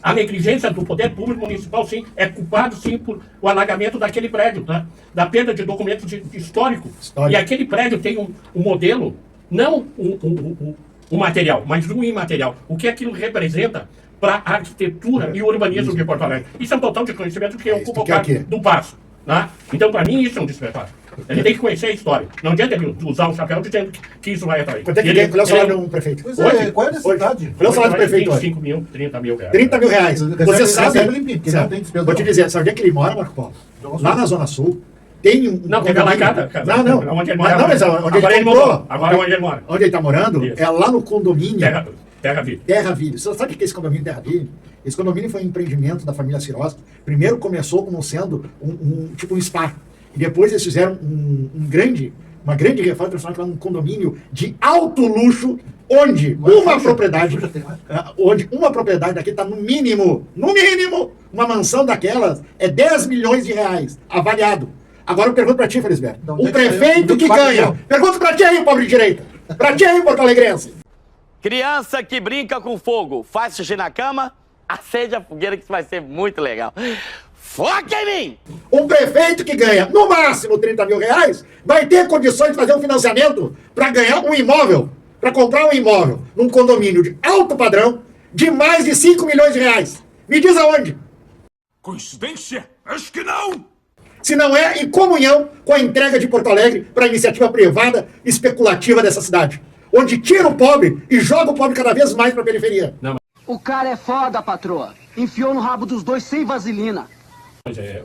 A negligência do poder público municipal, sim, é culpado, sim, por o alagamento daquele prédio, tá? Da perda de documentos histórico. E aquele prédio tem um modelo, não um material, mas um imaterial. O que aquilo representa para a arquitetura e o urbanismo de Porto Alegre. Isso é um total desconhecimento que ocupa o cargo do passo. Tá? Então, para mim, isso é um despertar. Ele tem que conhecer a história. Não adianta ele usar o chapéu dizendo que isso vai atrair. Quanto é que ganha? Qual é o salário de um prefeito? Pois é, qual é a necessidade? Qual é o salário do prefeito hoje? 25 mil, 30 mil reais. 30 mil reais. Você sabe. Porque não tem despesa. Vou te dizer, sabe onde é que ele mora, Marco Paulo? Lá na Zona Sul. Tem um. Não, teve lá em casa. Não. Onde ele mora. Não, mas onde Agora ele ele comprou. mudou. Agora onde ele mora. Onde ele está morando Isso. é lá no condomínio. Terra Viva. Terra Viva. Você sabe o que é esse condomínio Terra Viva? Esse condomínio foi um empreendimento da família Siroski. Primeiro começou como sendo tipo um spa. E depois eles fizeram uma grande reforma, transformaram num condomínio de alto luxo, onde uma propriedade daquele está no mínimo, uma mansão daquelas é 10 milhões de reais, avaliado. Agora eu pergunto para ti, Felisberto. O prefeito que ganha. Pergunto para ti aí, pobre de direita. Para ti aí, Porto Alegrense. Criança que brinca com fogo, faz xixi na cama, acende a fogueira que isso vai ser muito legal. Foca em mim! Um prefeito que ganha, no máximo, 30 mil reais, vai ter condições de fazer um financiamento para ganhar um imóvel, para comprar um imóvel num condomínio de alto padrão de mais de 5 milhões de reais. Me diz aonde? Coincidência? Acho que não! Se não é em comunhão com a entrega de Porto Alegre para a iniciativa privada especulativa dessa cidade, onde tira o pobre e joga o pobre cada vez mais para a periferia. O cara é foda, patroa. Enfiou no rabo dos dois sem vaselina.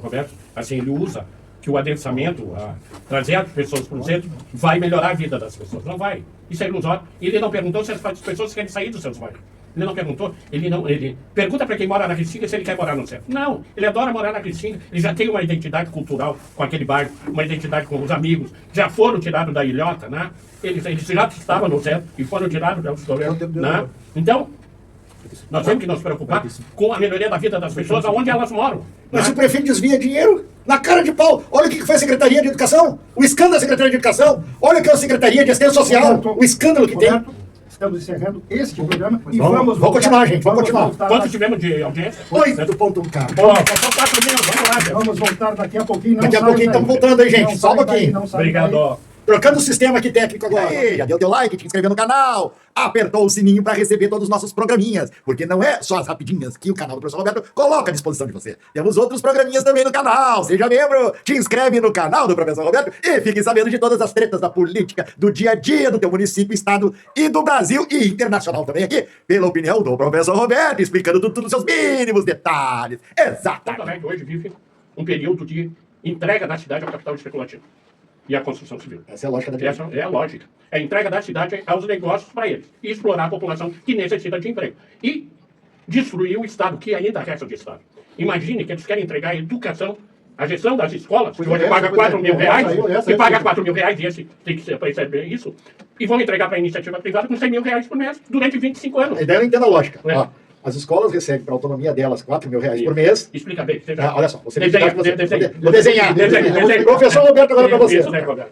Roberto, assim, ele usa que o adensamento, trazer as pessoas para o centro, vai melhorar a vida das pessoas. Não vai. Isso é ilusório. Ele não perguntou se as pessoas querem sair dos seus bairros. Ele não perguntou. Ele pergunta para quem mora na Restinga se ele quer morar no centro. Não, ele adora morar na Restinga. Ele já tem uma identidade cultural com aquele bairro, uma identidade com os amigos. Já foram tirados da ilhota, né? Eles já estavam no centro e foram tirados do governo, né? Então, nós temos que nos preocupar com a melhoria da vida das pessoas aonde elas moram. Mas o prefeito desvia dinheiro na cara de pau. Olha o que foi a Secretaria de Educação, o escândalo da Secretaria de Educação. Olha o que é a Secretaria de Assistência Social, o escândalo que tem. Estamos encerrando este programa e Vamos continuar, gente, vamos continuar. Quanto tivemos de audiência? 8.1, cara. Faltam 4 mil, vamos lá, gente. Vamos voltar daqui a pouquinho. Daqui a pouquinho estamos voltando aí, gente. Só um pouquinho. Obrigado. Trocando o sistema aqui técnico agora. Já deu teu like, te inscreveu no canal, apertou o sininho para receber todos os nossos programinhas, porque não é só as rapidinhas que o canal do Professor Roberto coloca à disposição de você. Temos outros programinhas também no canal. Seja membro, te inscreve no canal do Professor Roberto e fique sabendo de todas as tretas da política, do dia a dia do teu município, estado e do Brasil e internacional também aqui, pela opinião do Professor Roberto, explicando tudo nos seus mínimos detalhes. Exatamente. Porto Alegre hoje vive um período de entrega da cidade ao capital especulativo e à construção civil. Essa é a lógica da direita. Essa é a lógica. É a entrega da cidade aos negócios para eles. E explorar a população que necessita de emprego. E destruir o Estado, que ainda resta de Estado. Imagine que eles querem entregar a educação, a gestão das escolas, que hoje paga 4 mil reais, e paga 4 mil reais, e esse tem que perceber isso, e vão entregar para a iniciativa privada com 100 mil reais por mês, durante 25 anos. A ideia eu entendo a lógica. É. Ó, as escolas recebem para a autonomia delas 4 mil reais por mês. Explica bem. Olha só, você Desenha. vou desenhar. Professor Roberto, agora para você.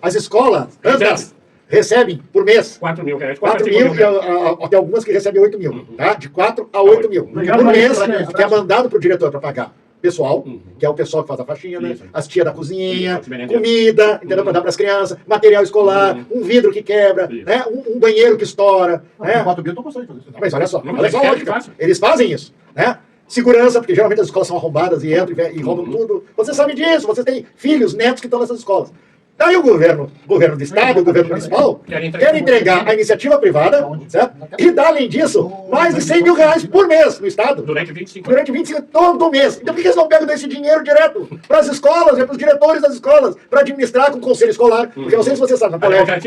As escolas, ambas, recebem por mês 4 mil reais. 4 mil, e tem algumas que recebem 8 mil, tá? De 4 a 8 mil. Por mês, que é mandado para o diretor para pagar pessoal, que é o pessoal que faz a faxina, as tias da cozinha, comida, entendeu? Para dar para as crianças, material escolar, um vidro que quebra, né? Um banheiro que estoura. Né? 4 mil eu tô gostando de fazer isso. Mas olha só a lógica. Eles fazem isso, né? segurança, porque geralmente as escolas são arrombadas e entram e roubam tudo. Você sabe disso, você tem filhos, netos que estão nessas escolas. Daí o governo do estado, o governo municipal, quer entregar a iniciativa privada, certo? E dá, além disso, mais de 100 mil reais por mês no estado. Durante 25 anos. Durante 25 todo mês. Então por que eles não pegam desse dinheiro direto para as escolas, para os diretores das escolas, para administrar com o conselho escolar? Porque eu não sei se você sabe,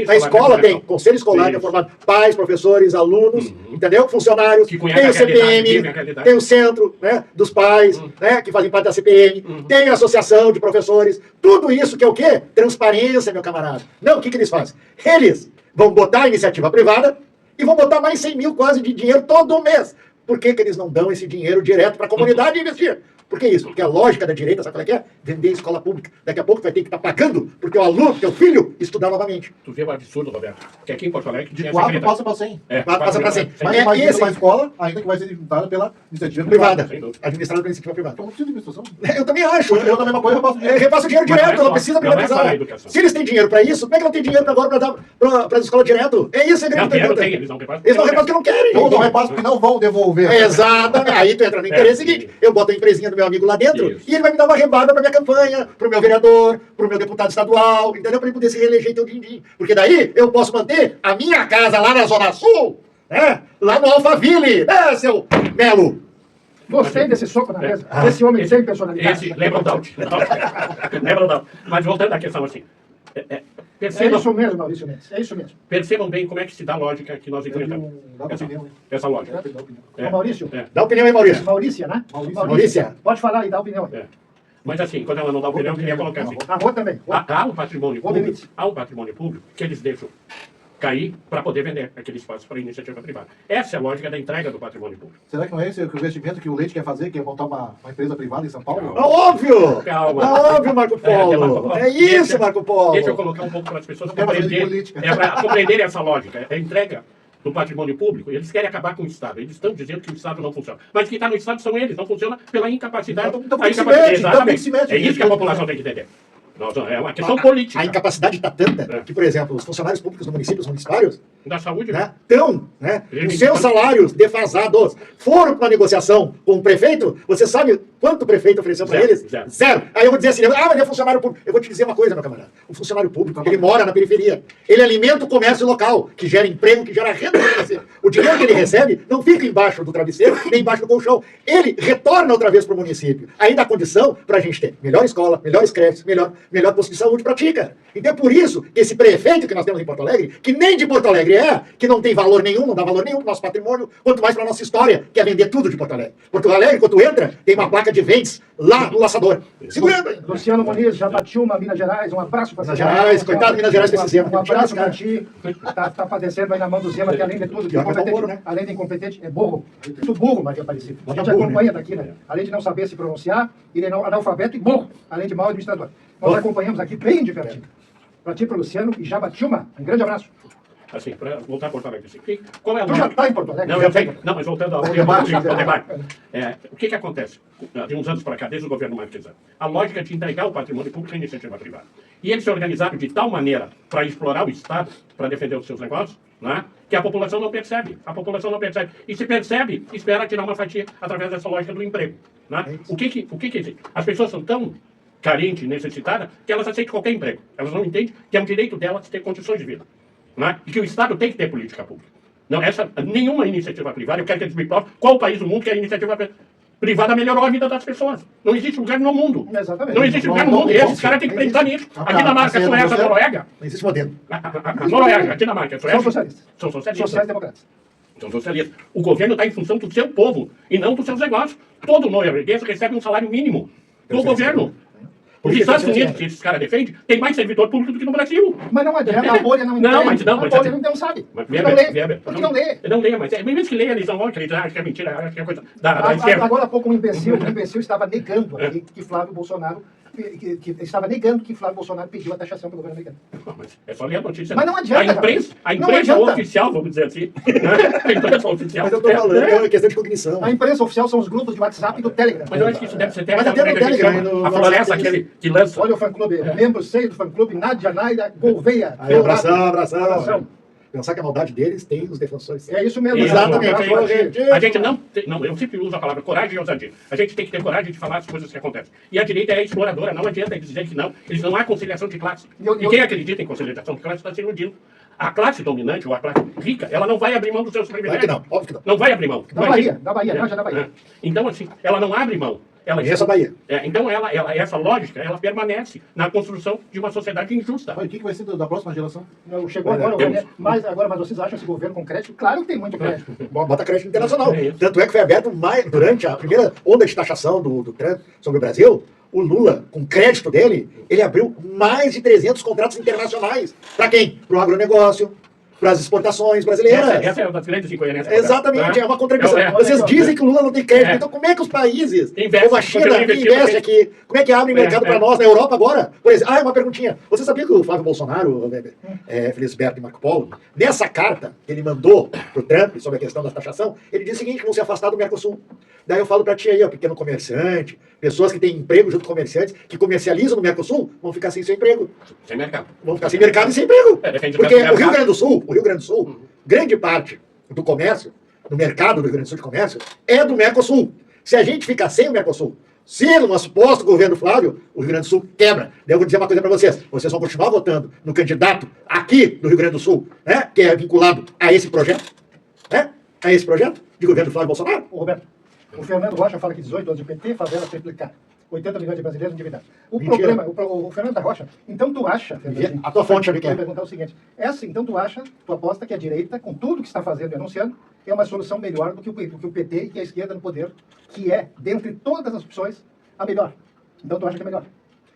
na escola tem conselho escolar, que é formado pais, professores, alunos, entendeu? Funcionários, tem o CPM, tem o centro, né, dos pais, né, que fazem parte da CPM, tem a associação de professores, tudo isso que é o quê? Transparência, meu camarada. Não, o que eles fazem? Eles vão botar a iniciativa privada e vão botar mais 100 mil quase de dinheiro todo mês. Por que eles não dão esse dinheiro direto para a comunidade investir? Por que isso? Porque a lógica da direita, sabe qual é que é? Vender escola pública. Daqui a pouco tu vai ter que estar pagando porque o aluno, teu filho, estudar novamente. Tu vê o absurdo, Roberto. Porque aqui em Porto Alegre De 4 passa para 100. 4 passa para 100. Mas imagina uma escola ainda que vai ser implementada pela iniciativa Privada. privada. Administrada pela iniciativa privada. Então não precisa de administração. Eu também acho. Eu também repasso dinheiro. Repassa o dinheiro Mas direto, não é não só- precisa não é só privatizar. a educação. Se eles têm dinheiro para isso, como é que não tem dinheiro agora para dar para as escolas direto? É isso a grande Não, dinheiro pergunta. tem, eles não repassam. Eles não repassam porque não querem. Ou não repasso porque não vão devolver. Exatamente. Aí tu entra no interesse seguinte. Eu boto a empresinha do meu amigo lá dentro Isso. e ele vai me dar uma rebada para minha campanha, para o meu vereador, para o meu deputado estadual, entendeu? Para ele poder se reeleger e ter o din-din. Porque daí eu posso manter a minha casa lá na Zona Sul, né? Lá no Alphaville, né, seu Melo? Gostei desse soco na mesa. Esse homem tem personalidade. Esse, lembra o Daut. Lembra o Daut. Mas voltando à questão assim. É Percebam, isso mesmo, Maurício Mendes. É isso mesmo. percebam bem como é que se dá a lógica que nós enfrentamos. Dá pra opinião, hein? Essa lógica. Ô, Maurício, É. Dá opinião aí, Maurício. Maurícia, né? Maurícia. Pode falar aí, dá opinião. É. Mas assim, quando ela não dá opinião, eu queria colocar assim. A rua também. Há um patrimônio Ô, público, Benítez. há um patrimônio público que eles deixam cair para poder vender aquele espaço para iniciativa privada. Essa é a lógica da entrega do patrimônio público. Será que não é esse o investimento que o Leite quer fazer, que é montar uma empresa privada em São Paulo? É óbvio! Calma. É óbvio, Marco Polo! É isso, Marco Polo! Deixa eu colocar um pouco para as pessoas Quero fazer de compreenderem, política. para compreenderem essa lógica. É a entrega do patrimônio público, eles querem acabar com o Estado. Eles estão dizendo que o Estado não funciona. Mas quem está no Estado são eles, não funciona pela incapacidade. Então A tem que se incapacidade- mete, então tem que se mete. É isso que a população tem que entender. É uma questão política. A incapacidade está tanta É. que, por exemplo, os funcionários públicos dos municípios municipários Da saúde, estão, com seus salários defasados. Foram para uma negociação com o prefeito, você sabe quanto o prefeito ofereceu para Zero, eles? zero. Zero. Aí eu vou dizer assim, mas é funcionário público. Eu vou te dizer uma coisa, meu camarada. O funcionário público, ele mora na periferia. Ele alimenta o comércio local, que gera emprego, que gera renda para você. O dinheiro que ele recebe não fica embaixo do travesseiro, nem embaixo do colchão. Ele retorna outra vez para o município. Aí dá condição para a gente ter melhor escola, melhores creches, melhor posto de saúde para ti, cara. Então é por isso que esse prefeito que nós temos em Porto Alegre, que nem de Porto Alegre que não tem valor nenhum, não dá valor nenhum pro nosso patrimônio, quanto mais para nossa história, que é vender tudo de Porto Alegre. Porto Alegre, quando tu entra, tem uma placa de vendas lá no laçador. Segurando aí. Luciano Muniz, Jabatiúma, Minas Gerais, um abraço para Minas Gerais, coitado, Minas Gerais precisa ser. Um abraço para ti. Tá padecendo aí na mão do Zema, que além de tudo, de Pior que é incompetente, burro, né? além de incompetente, é burro. Muito burro, Maria Aparecida. A gente burro, né? acompanha daqui, né? Além de não saber se pronunciar, ele é analfabeto e burro, além de mau administrador. Nós acompanhamos aqui bem de pertinho. Para ti, para o Luciano e Jabatiúma, um grande abraço. Assim, para voltar a Porto Alegre. Assim, qual é a Tu já lógica? está em Porto Alegre? Não, Já eu sei. Não, mas voltando ao debate, ao debate. O que acontece? De uns anos para cá, desde o governo Marquesano, a lógica de entregar o patrimônio público à iniciativa privada. E eles se organizaram de tal maneira para explorar o Estado, para defender os seus negócios, né, que a população não percebe. A população não percebe. E se percebe, espera tirar uma fatia através dessa lógica do emprego. Né? O que existe? As pessoas são tão carentes, necessitadas, que elas aceitam qualquer emprego. Elas não entendem que é um direito delas ter condições de vida. Né? E que o Estado tem que ter política pública. Não, nenhuma iniciativa privada, eu quero que eles me provem qual país do mundo que a iniciativa privada melhorou a vida das pessoas. Não existe lugar no mundo. Exatamente. Não existe lugar no mundo. E esses caras têm que pensar nisso. A Dinamarca, a Suécia, a Noruega. Não existe modelo. A Noruega, a Dinamarca, a Suécia. São socialistas. São socialistas. Sociais-democratas. São socialistas. O governo está em função do seu povo e não dos seus negócios. Todo norueguês recebe um salário mínimo do governo. Os Estados Unidos, que esses caras defendem, tem mais servidor público do que no Brasil. Mas não adianta, a bolha não entende. Não, mas a bolha não sabe. Mas, Porque não lê. Porque não lê. Não lê, mas mesmo que leia, eles não vão acreditar, acho que é mentira, acho que é coisa da esquerda. Agora há pouco um imbecil estava negando aqui que Flávio Bolsonaro que estava negando que Flávio Bolsonaro pediu a taxação pelo governo americano. Não, mas é só ler a notícia. Mas não adianta, A não imprensa adianta. oficial, vamos dizer assim. Né? A imprensa oficial. Mas eu tô falando, é uma questão de cognição. A imprensa oficial são os grupos de WhatsApp e do Telegram. Mas eu acho que isso deve ser até Mas até no Telegram, no a floresta, WhatsApp, aquele que lança. Olha o fã-clube, membro 6 do fã-clube, Nádia Naira Gouveia. Aí, abração. Pensar que a maldade deles tem os defensores. É isso mesmo. Exatamente. A gente não, não, eu sempre uso a palavra coragem e ousadia. A gente tem que ter coragem de falar as coisas que acontecem. E a direita é exploradora, não adianta eles dizerem que não. Eles não há conciliação de classe. E quem acredita em conciliação de classe está se iludindo. A classe dominante, ou a classe rica, ela não vai abrir mão dos seus privilégios. Claro que não, óbvio que não. Não vai abrir mão. Da Bahia, já da Bahia. Então, assim, ela não abre mão. Essa Bahia. Então, essa lógica, ela permanece na construção de uma sociedade injusta. Olha, o que vai ser da próxima geração? Não, chegou agora, mas vocês acham esse governo com crédito? Claro que tem muito crédito. Bota crédito internacional. Tanto é que foi aberto durante a primeira onda de taxação do Trump sobre o Brasil, o Lula, com crédito dele, ele abriu mais de 300 contratos internacionais. Para quem? Para o agronegócio, para as exportações brasileiras. Essa é uma das grandes incoerências. Exatamente, é uma contradição. Vocês dizem que o Lula não tem crédito, então como é que os países, como a China, que investe aqui, como é que abre mercado para nós na Europa agora? Por exemplo, uma perguntinha. Você sabia que o Flávio Bolsonaro, Felisberto e Marco Polo, nessa carta que ele mandou para o Trump sobre a questão da taxação, ele disse o seguinte, que vão se afastar do Mercosul. Daí eu falo para ti aí, pequeno comerciante, pessoas que têm emprego junto com comerciantes, que comercializam no Mercosul, vão ficar sem seu emprego. Sem mercado. Vão ficar sem mercado e sem emprego. Porque o Rio Grande do Sul, grande parte do comércio, do mercado do Rio Grande do Sul de comércio, é do Mercosul. Se a gente ficar sem o Mercosul, se no suposto governo Flávio, o Rio Grande do Sul quebra. Daí eu vou dizer uma coisa para vocês. Vocês vão continuar votando no candidato aqui do Rio Grande do Sul, né, que é vinculado a esse projeto, né, a esse projeto de governo Flávio Bolsonaro. Ô, Roberto, o Fernando Rocha fala que 18 anos de PT, favela triplicar. 80 milhões de brasileiros endividados. O problema, o Fernando da Rocha, então tu acha, Fernando, a tua fonte, eu vou perguntar o seguinte, então tu acha, tu aposta que a direita, com tudo que está fazendo e anunciando, é uma solução melhor do que o PT e que a esquerda no poder, que é, dentre todas as opções, a melhor. Então tu acha que é melhor.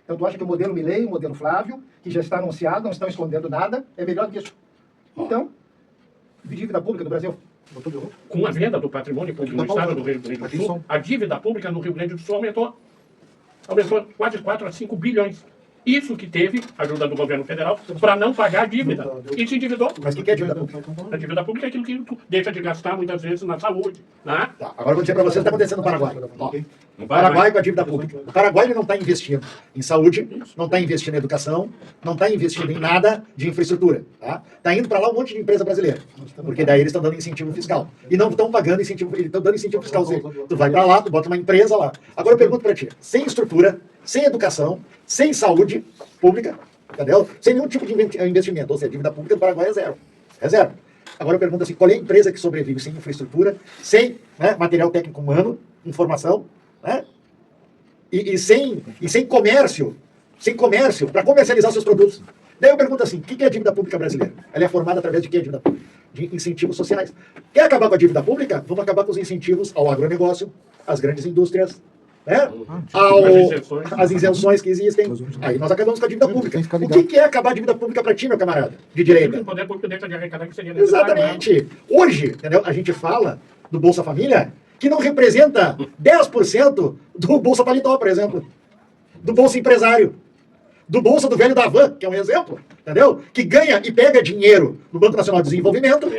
Então tu acha que o modelo Milei, o modelo Flávio, que já está anunciado, não estão escondendo nada, é melhor do que isso. Então, dívida pública do Brasil. Com a venda do patrimônio público no estado do Rio Grande do Sul, a dívida pública no Rio Grande do Sul aumentou quase 4 a 5 bilhões. Isso que teve ajuda do governo federal para não pagar a dívida. E se endividou. Mas o que é dívida pública? A dívida pública é aquilo que tu deixa de gastar muitas vezes na saúde. Né? Tá, agora eu vou dizer para vocês o que está acontecendo no Paraguai. No Paraguai, com a dívida pública. O Paraguai ele não está investindo em saúde, não está investindo em educação, não está investindo em nada de infraestrutura. Está indo para lá um monte de empresa brasileira. Porque daí eles estão dando incentivo fiscal. E não estão pagando incentivo, eles estão dando incentivo fiscal. Ou seja, tu vai para lá, tu bota uma empresa lá. Agora eu pergunto para ti, sem estrutura, sem educação, sem saúde pública, entendeu? Sem nenhum tipo de investimento. Ou seja, a dívida pública do Paraguai é zero. É zero. Agora eu pergunto assim, qual é a empresa que sobrevive sem infraestrutura, sem material técnico humano, informação, né? E sem comércio para comercializar seus produtos. Daí eu pergunto assim, o que é a dívida pública brasileira? Ela é formada através de que a dívida pública? De incentivos sociais. Quer acabar com a dívida pública? Vamos acabar com os incentivos ao agronegócio, às grandes indústrias, né? As isenções que existem. Aí nós acabamos com a dívida pública. O que é acabar a dívida pública para ti, meu camarada? De direita. O poder público deixa de arrecadar que seria necessário. Exatamente. Hoje, entendeu? A gente fala do Bolsa Família, que não representa 10% do Bolsa Paletó, por exemplo. Do Bolsa Empresário. Do Bolsa do Velho da Van, que é um exemplo, entendeu? Que ganha e pega dinheiro no Banco Nacional de Desenvolvimento,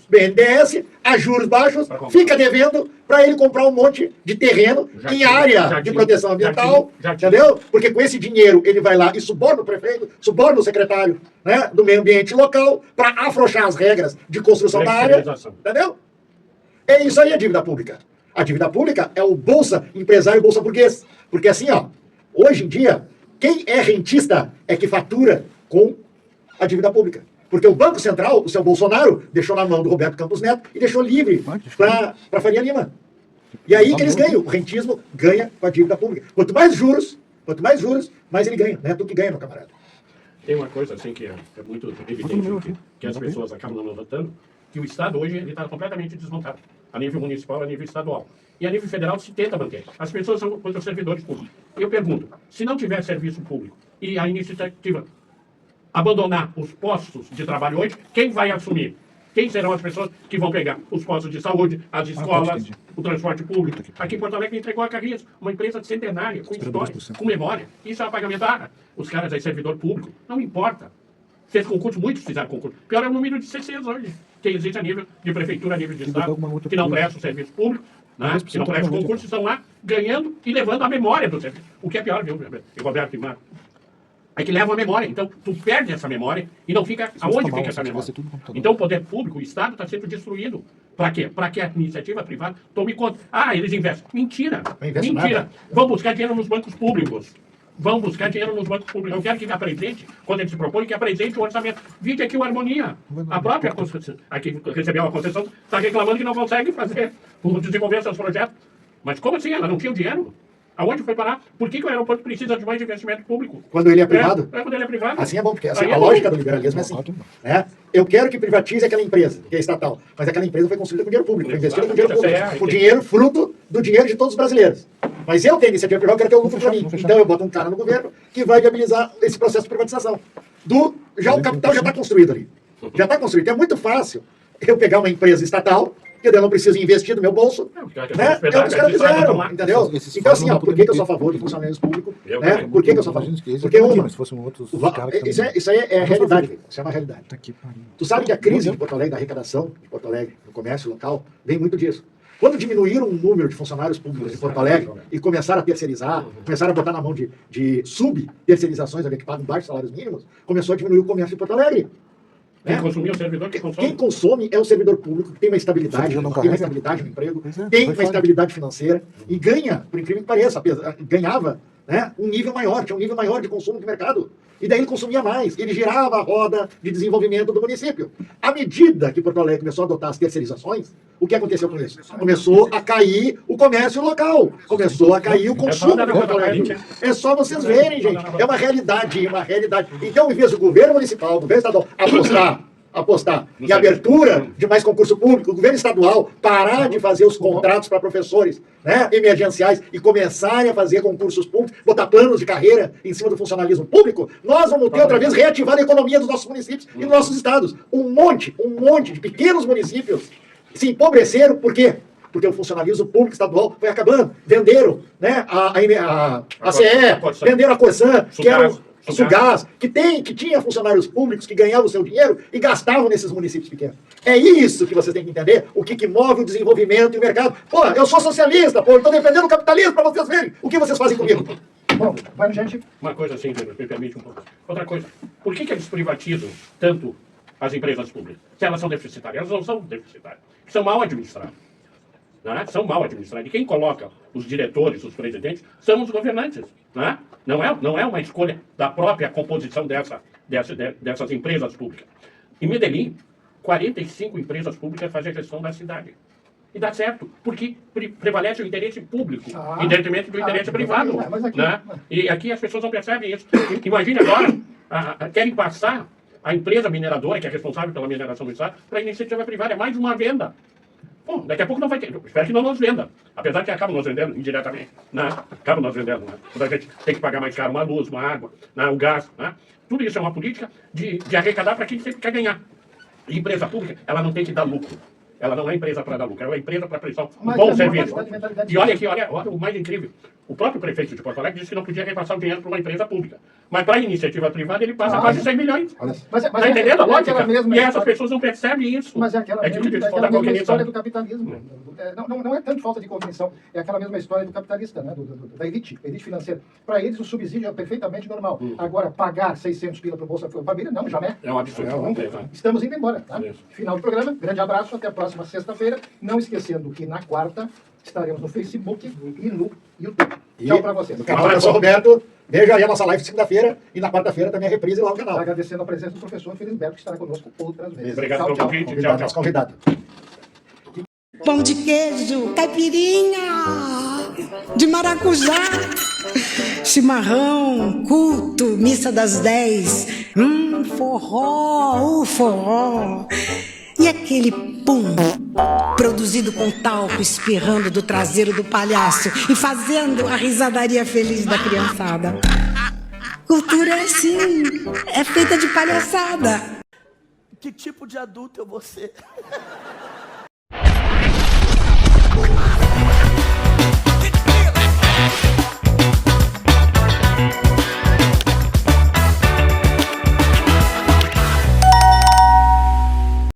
BNDES, a juros baixos, fica devendo para ele comprar um monte de terreno em área de proteção ambiental, entendeu? Porque com esse dinheiro ele vai lá e suborna o prefeito, suborna o secretário, né, do meio ambiente local para afrouxar as regras de construção da área, entendeu? É isso aí a dívida pública. A dívida pública é o Bolsa Empresário e Bolsa Burguês. Porque assim, hoje em dia, quem é rentista é que fatura com a dívida pública. Porque o Banco Central, o seu Bolsonaro, deixou na mão do Roberto Campos Neto e deixou livre para Faria Lima. E aí que eles ganham. O rentismo ganha com a dívida pública. Quanto mais juros, mais ele ganha. Não é tu que ganha, meu camarada. Tem uma coisa assim que é muito evidente, que as pessoas acabam não notando, que o Estado hoje está completamente desmontado, a nível municipal, a nível estadual. E a nível federal se tenta manter. As pessoas são contra os servidores públicos. Eu pergunto, se não tiver serviço público e a iniciativa abandonar os postos de trabalho hoje, quem vai assumir? Quem serão as pessoas que vão pegar os postos de saúde, as escolas, o transporte público? Aqui em Porto Alegre entregou a Carrias, uma empresa centenária, com história, com memória. Isso é pagamento. Os caras aí, servidor público, não importa. Fez concurso, muitos fizeram concurso. Pior é o número de CCs hoje, que existe a nível de prefeitura, a nível de Estado, que não prestam o serviço público, né? Que não prestam concurso, estão lá ganhando e levando a memória do serviço. O que é pior, viu, Roberto e Marco? é que leva a memória. Então, tu perde essa memória e não fica... Aonde fica essa memória? Então, o poder público, o Estado, está sendo destruído. Para quê? Para que a iniciativa privada tome conta. Ah, eles investem. Mentira. Não investem Mentira. nada. Vão buscar dinheiro nos bancos públicos. Vão buscar dinheiro nos bancos públicos. Eu quero que apresente, quando ele se propõe, que apresente o orçamento. Vide aqui o Harmonia. A própria Constituição, aqui recebeu a concessão, está reclamando que não consegue fazer, desenvolver seus projetos. Mas como assim? Ela não tinha o dinheiro? Aonde foi parar? Por que o aeroporto precisa de mais investimento público? Quando ele é privado? Quando ele é privado. Assim é bom, porque assim, Aí a é lógica bom. do liberalismo é assim. Né? Eu quero que privatize aquela empresa, que é estatal, mas aquela empresa foi construída com dinheiro público, foi investida com dinheiro público, o dinheiro fruto do dinheiro de todos os brasileiros. Mas eu tenho iniciativa privada, eu quero ter o lucro para mim. Então eu boto um cara no governo que vai viabilizar esse processo de privatização. O capital já está construído ali. Já está construído. Então é muito fácil eu pegar uma empresa estatal, que eu não preciso investir do meu bolso, né? É o que os caras fizeram, entendeu? Então assim, por que eu sou a favor do funcionalismo público? Né? Por que eu sou a favor? Porque se fossem outros isso aí é a realidade, velho. Isso é uma realidade. Tu sabe que a crise de Porto Alegre, da arrecadação de Porto Alegre, no comércio local, vem muito disso. Quando diminuíram o número de funcionários públicos de Porto Alegre e começaram a terceirizar, começaram a botar na mão de sub-terceirizações, que pagam baixos salários mínimos, começou a diminuir o comércio de Porto Alegre. Quem consumir é o servidor que consome. Quem consome é o servidor público, que tem uma estabilidade, no emprego, tem uma estabilidade financeira e ganha, por incrível que pareça, ganhava, né, um nível maior, tinha um nível maior de consumo de mercado. E daí ele consumia mais, ele girava a roda de desenvolvimento do município. À medida que Porto Alegre começou a adotar as terceirizações, o que aconteceu com isso? Começou a cair o comércio local, começou a cair o consumo de Porto Alegre. É só vocês verem, gente. É uma realidade, uma realidade. Então, em vez do governo municipal, o governo estadual apostar em abertura de mais concurso público, o governo estadual parar de fazer os contratos para professores, né, emergenciais e começarem a fazer concursos públicos, botar planos de carreira em cima do funcionalismo público, nós vamos ter outra vez reativar a economia dos nossos municípios e dos nossos estados. Um monte de pequenos municípios se empobreceram, por quê? Porque o funcionalismo público estadual foi acabando. Venderam, né, a CE, venderam a Corsan, que era o Sugás, que tinha funcionários públicos que ganhavam o seu dinheiro e gastavam nesses municípios pequenos. É isso que vocês têm que entender, o que move o desenvolvimento e o mercado. Pô, eu sou socialista, pô, eu estou defendendo o capitalismo para vocês verem. O que vocês fazem comigo? Bom, vai, gente. Uma coisa assim, me permite um pouco. Outra coisa, por que eles privatizam tanto as empresas públicas? Se elas são deficitárias, elas não são deficitárias. São mal administradas. Né? São mal administradas. E quem coloca os diretores, os presidentes, são os governantes. Né? Não é uma escolha da própria composição dessas empresas públicas. Em Medellín, 45 empresas públicas fazem a gestão da cidade. E dá certo, porque prevalece o interesse público em detrimento do interesse privado. Né? E aqui as pessoas não percebem isso. Imagine agora, querem passar a empresa mineradora, que é responsável pela mineração do Estado, para a iniciativa privada. É mais uma venda. Bom, daqui a pouco não vai ter. Espero que não nos venda. Apesar que acabam nos vendendo indiretamente. Né? Acabam nos vendendo. Né? Quando a gente tem que pagar mais caro uma luz, uma água, né? O gás. Né? Tudo isso é uma política de arrecadar para quem sempre quer ganhar. E empresa pública, ela não tem que dar lucro. Ela não é empresa para dar lucro, ela é empresa para prestar um bom serviço. E olha aqui, olha o mais incrível. O próprio prefeito de Porto Alegre disse que não podia repassar o dinheiro para uma empresa pública. Mas para a iniciativa privada ele passa quase 100 milhões. Está entendendo a lógica? E essas pessoas não percebem isso. Mas é aquela mesma história do capitalismo. Não é tanto falta de cognição, é aquela mesma história do capitalista, né? Da elite financeira. Para eles o subsídio é perfeitamente normal. Agora, pagar 600 pila para o Bolsa Família, não, jamais. É um absurdo. Estamos indo embora. Tá? Final do programa, grande abraço, até a próxima sexta-feira. Não esquecendo que na quarta estaremos no Facebook e no YouTube. Tchau para vocês. No canal do professor Roberto, veja aí a nossa live de segunda-feira e na quarta-feira também a reprise lá no canal. Agradecendo a presença do professor Felisberto, que estará conosco outras vezes. Obrigado pelo convite. Tchau, nosso convidado. Pão de queijo, caipirinha, de maracujá, chimarrão, culto, missa das 10, forró, forró. E aquele pum, produzido com talco espirrando do traseiro do palhaço e fazendo a risadaria feliz da criançada. Cultura é assim, é feita de palhaçada. Que tipo de adulto eu vou ser?